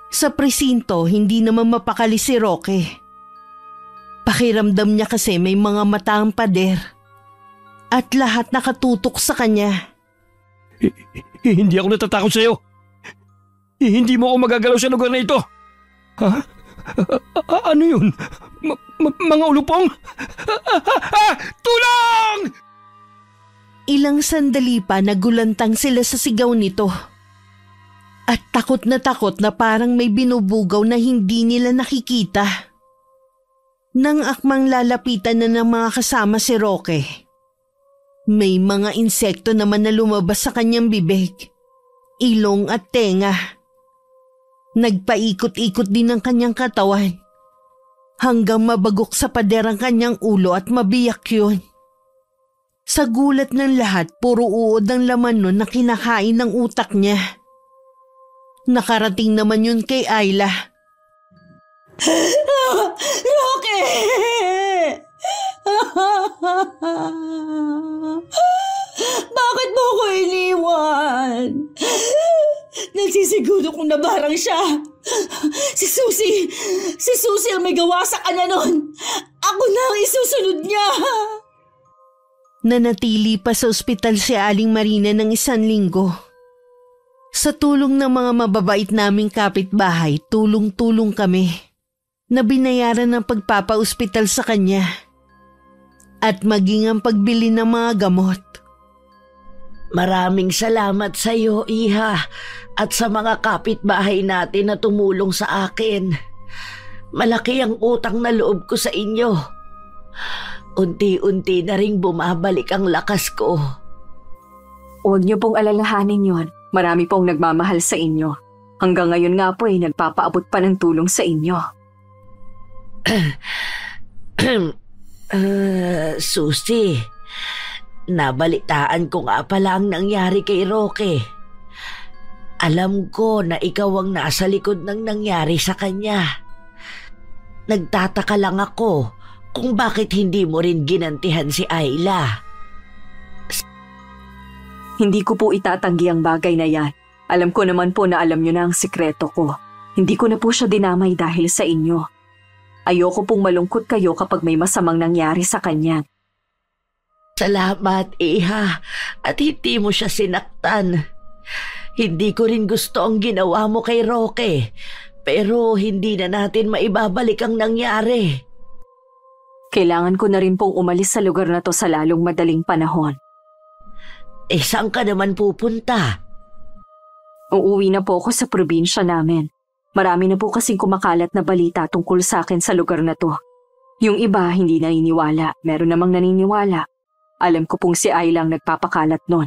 Sa presinto, hindi naman mapakali si Roque. Pakiramdam niya kasi may mga mata ang pader. At lahat nakatutok sa kanya. Hindi ako natatakot sa'yo. Hindi mo ako magagalaw sa lugar na ito. Ha? Ano yun? Mga ulupong? Tulong! Ilang sandali pa nagulantang sila sa sigaw nito. At takot na parang may binubugaw na hindi nila nakikita. Nang akmang lalapitan na ng mga kasama si Roque, may mga insekto naman na lumabas sa kanyang bibig, ilong at tenga. Nagpaikot-ikot din ang kanyang katawan hanggang mabagok sa pader ang kanyang ulo at mabiyak yun. Sa gulat ng lahat, puro uod ang laman nun na kinakain ng utak niya. Nakarating naman yun kay Ayla. Roque! Bakit mo ko iniwan? Nagsisiguro kung nabarang siya. Si Susie ang may gawa sa kanya nun. Ako na ang isusunod niya. Nanatili pa sa ospital si Aling Marina ng 1 linggo. Sa tulong ng mga mababait naming kapitbahay, tulong-tulong kami na binayaran ng pagpapa-ospital sa kanya at maging ang pagbili ng mga gamot. Maraming salamat sa iyo, Iha, at sa mga kapitbahay natin na tumulong sa akin. Malaki ang utang na loob ko sa inyo. Unti-unti na ring bumabalik ang lakas ko. Huwag niyo pong alalahanin yon. Marami pong nagmamahal sa inyo. Hanggang ngayon nga po nagpapaabot pa ng tulong sa inyo. Susie, nabalitaan ko nga pala ang nangyari kay Roque. Alam ko na ikaw ang nasa likod ng nangyari sa kanya. Nagtataka lang ako kung bakit hindi mo rin ginantihan si Ayla. Hindi ko po itatanggi ang bagay na yan. Alam ko naman po na alam niyo na ang sikreto ko. Hindi ko na po siya dinamay dahil sa inyo. Ayoko pong malungkot kayo kapag may masamang nangyari sa kanya. Salamat, Iha, at hindi mo siya sinaktan. Hindi ko rin gusto ang ginawa mo kay Roque, pero hindi na natin maibabalik ang nangyari. Kailangan ko na rin pong umalis sa lugar na to sa lalong madaling panahon. Saan ka naman pupunta? Uuwi na po ako sa probinsya namin. Marami na po kasing kumakalat na balita tungkol sa akin sa lugar na to. Yung iba hindi naniniwala, meron namang naniniwala. Alam ko pong si Ayla ang nagpapakalat nun.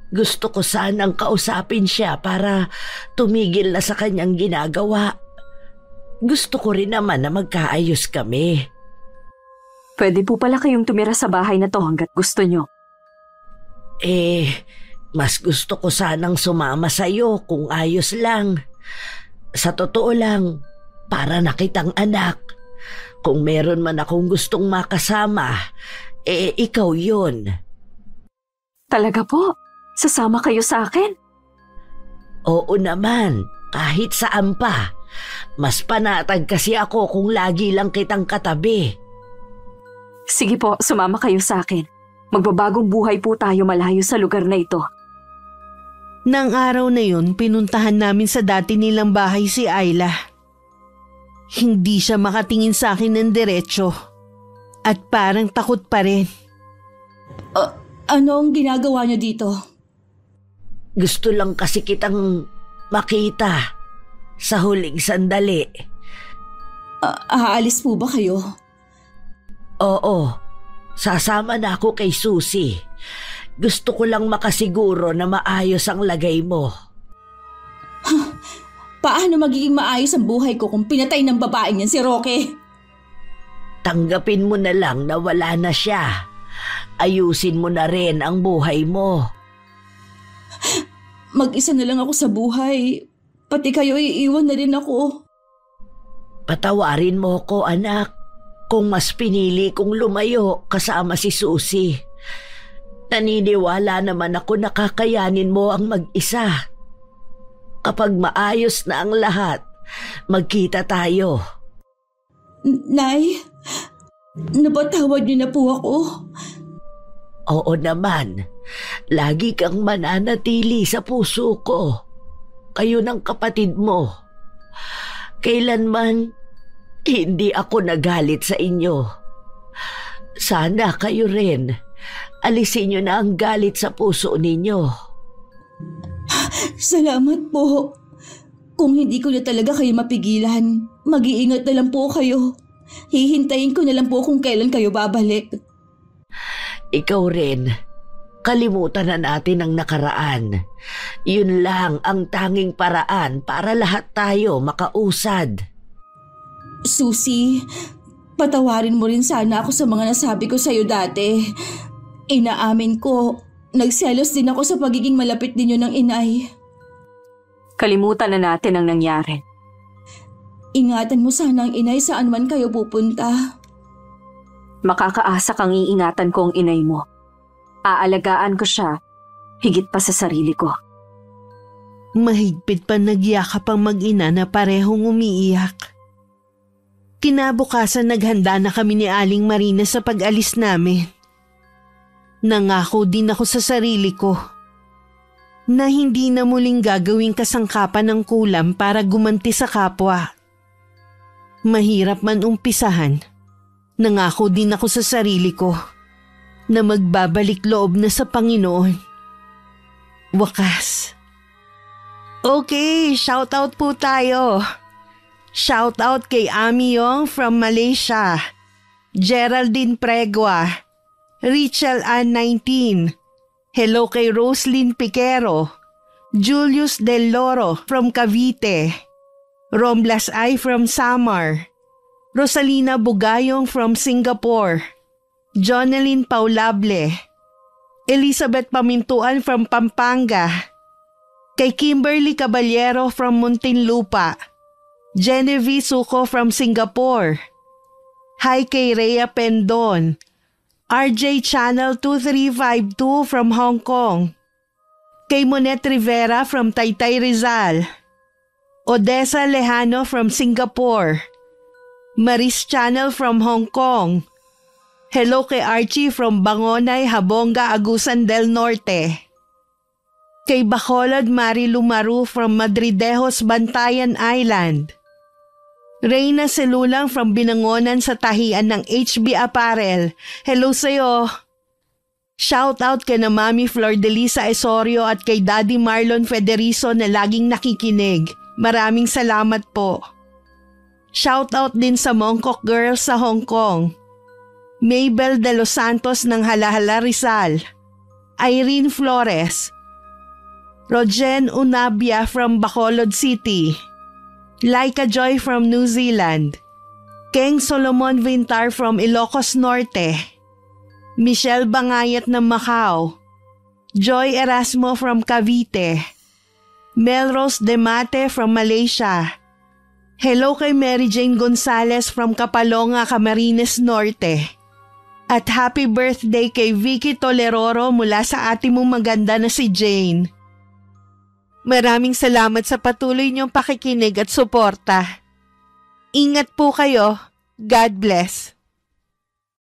Gusto ko sanang kausapin siya para tumigil na sa kanyang ginagawa. Gusto ko rin naman na magkaayos kami. Pwede po pala kayong tumira sa bahay na to hanggat gusto nyo. Mas gusto ko sanang sumama sa'yo kung ayos lang. Sa totoo lang, para na kitang anak. Kung meron man akong gustong makasama, ikaw yun. Talaga po? Sasama kayo sa akin? Oo naman, kahit saan pa. Mas panatag kasi ako kung lagi lang kitang katabi. Sige po, sumama kayo sa akin. Magbabagong buhay po tayo malayo sa lugar na ito. Nang araw na yun, pinuntahan namin sa dati nilang bahay si Ayla. Hindi siya makatingin sa akin ng diretsyo at parang takot pa rin. Ano ang ginagawa niyo dito? Gusto lang kasi kitang makita sa huling sandali. Aalis po ba kayo? Oo, sasama na ako kay Susie. Gusto ko lang makasiguro na maayos ang lagay mo. Paano magiging maayos ang buhay ko kung pinatay ng babaeng yan si Roque? Tanggapin mo na lang na wala na siya. Ayusin mo na rin ang buhay mo. Mag-isa na lang ako sa buhay. Pati kayo iiwan na rin ako. Patawarin mo ko, anak, kung mas pinili kong lumayo kasama si Susie. Naniniwala naman ako na kakayanin mo ang mag-isa. Kapag maayos na ang lahat, magkita tayo. Nay, napatawad niyo na po ako. Oo naman, lagi kang mananatili sa puso ko. Kayo ng kapatid mo. Kailanman, hindi ako nagalit sa inyo. Sana kayo rin. Alisin niyo na ang galit sa puso ninyo. Salamat po. Kung hindi ko na talaga kayo mapigilan, mag-iingat na lang po kayo. Hihintayin ko na lang po kung kailan kayo babalik. Ikaw rin. Kalimutan na natin ang nakaraan. Yun lang ang tanging paraan para lahat tayo makausad. Susie, patawarin mo rin sana ako sa mga nasabi ko sa'yo dati. Inaamin ko, nagselos din ako sa pagiging malapit ninyo ng inay. Kalimutan na natin ang nangyari. Ingatan mo sana ang inay saan man kayo pupunta. Makakaasa kang iingatan ko ang inay mo. Aalagaan ko siya, higit pa sa sarili ko. Mahigpit pa nagyakap ang mag-ina na parehong umiiyak. Kinabukasan naghanda na kami ni Aling Marina sa pag-alis namin. Nangako din ako sa sarili ko na hindi na muling gagawing kasangkapan ng kulam para gumanti sa kapwa. Mahirap man umpisahan, nangako din ako sa sarili ko na magbabalik loob na sa Panginoon. Wakas. Okay, shoutout po tayo. Shoutout kay Ami Yong from Malaysia, Geraldine Pregua, Richel Ann 19. Hello kay Roslyn Piquero, Julius Del Loro from Cavite, Romblas Ay from Samar, Rosalina Bugayong from Singapore, Jonalyn Paulable, Elizabeth Pamintuan from Pampanga, kay Kimberly Caballero from Muntinlupa, Genevieve Suco from Singapore, hi kay Rhea Pendon, RJ Channel 2352 from Hong Kong, kay Monet Rivera from Taytay Rizal, Odessa Lejano from Singapore, Maris Channel from Hong Kong, hello kay Archie from Bangonay, Habonga, Agusan del Norte, kay Bacolod Marilu Maru from Madridejos, Bantayan Island, Reyna Selulang from Binangonan sa tahian ng HB Apparel. Hello sa'yo. Shout out kay na Mami Flor de Lisa Esorio at kay Daddy Marlon Federizo na laging nakikinig. Maraming salamat po. Shout out din sa Mongkok Girls sa Hong Kong, Mabel de los Santos ng Halahala Rizal, Irene Flores, Rojen Unabia from Bacolod City, Laika Joy from New Zealand, Keng Solomon Vintar from Ilocos Norte, Michelle Bangayat ng Macau, Joy Erasmo from Cavite, Melrose Demate from Malaysia, hello kay Mary Jane Gonzalez from Kapalonga, Camarines Norte, at happy birthday kay Vicky Toleroro mula sa ate mong maganda na si Jane. Maraming salamat sa patuloy niyong pakikinig at suporta. Ingat po kayo. God bless.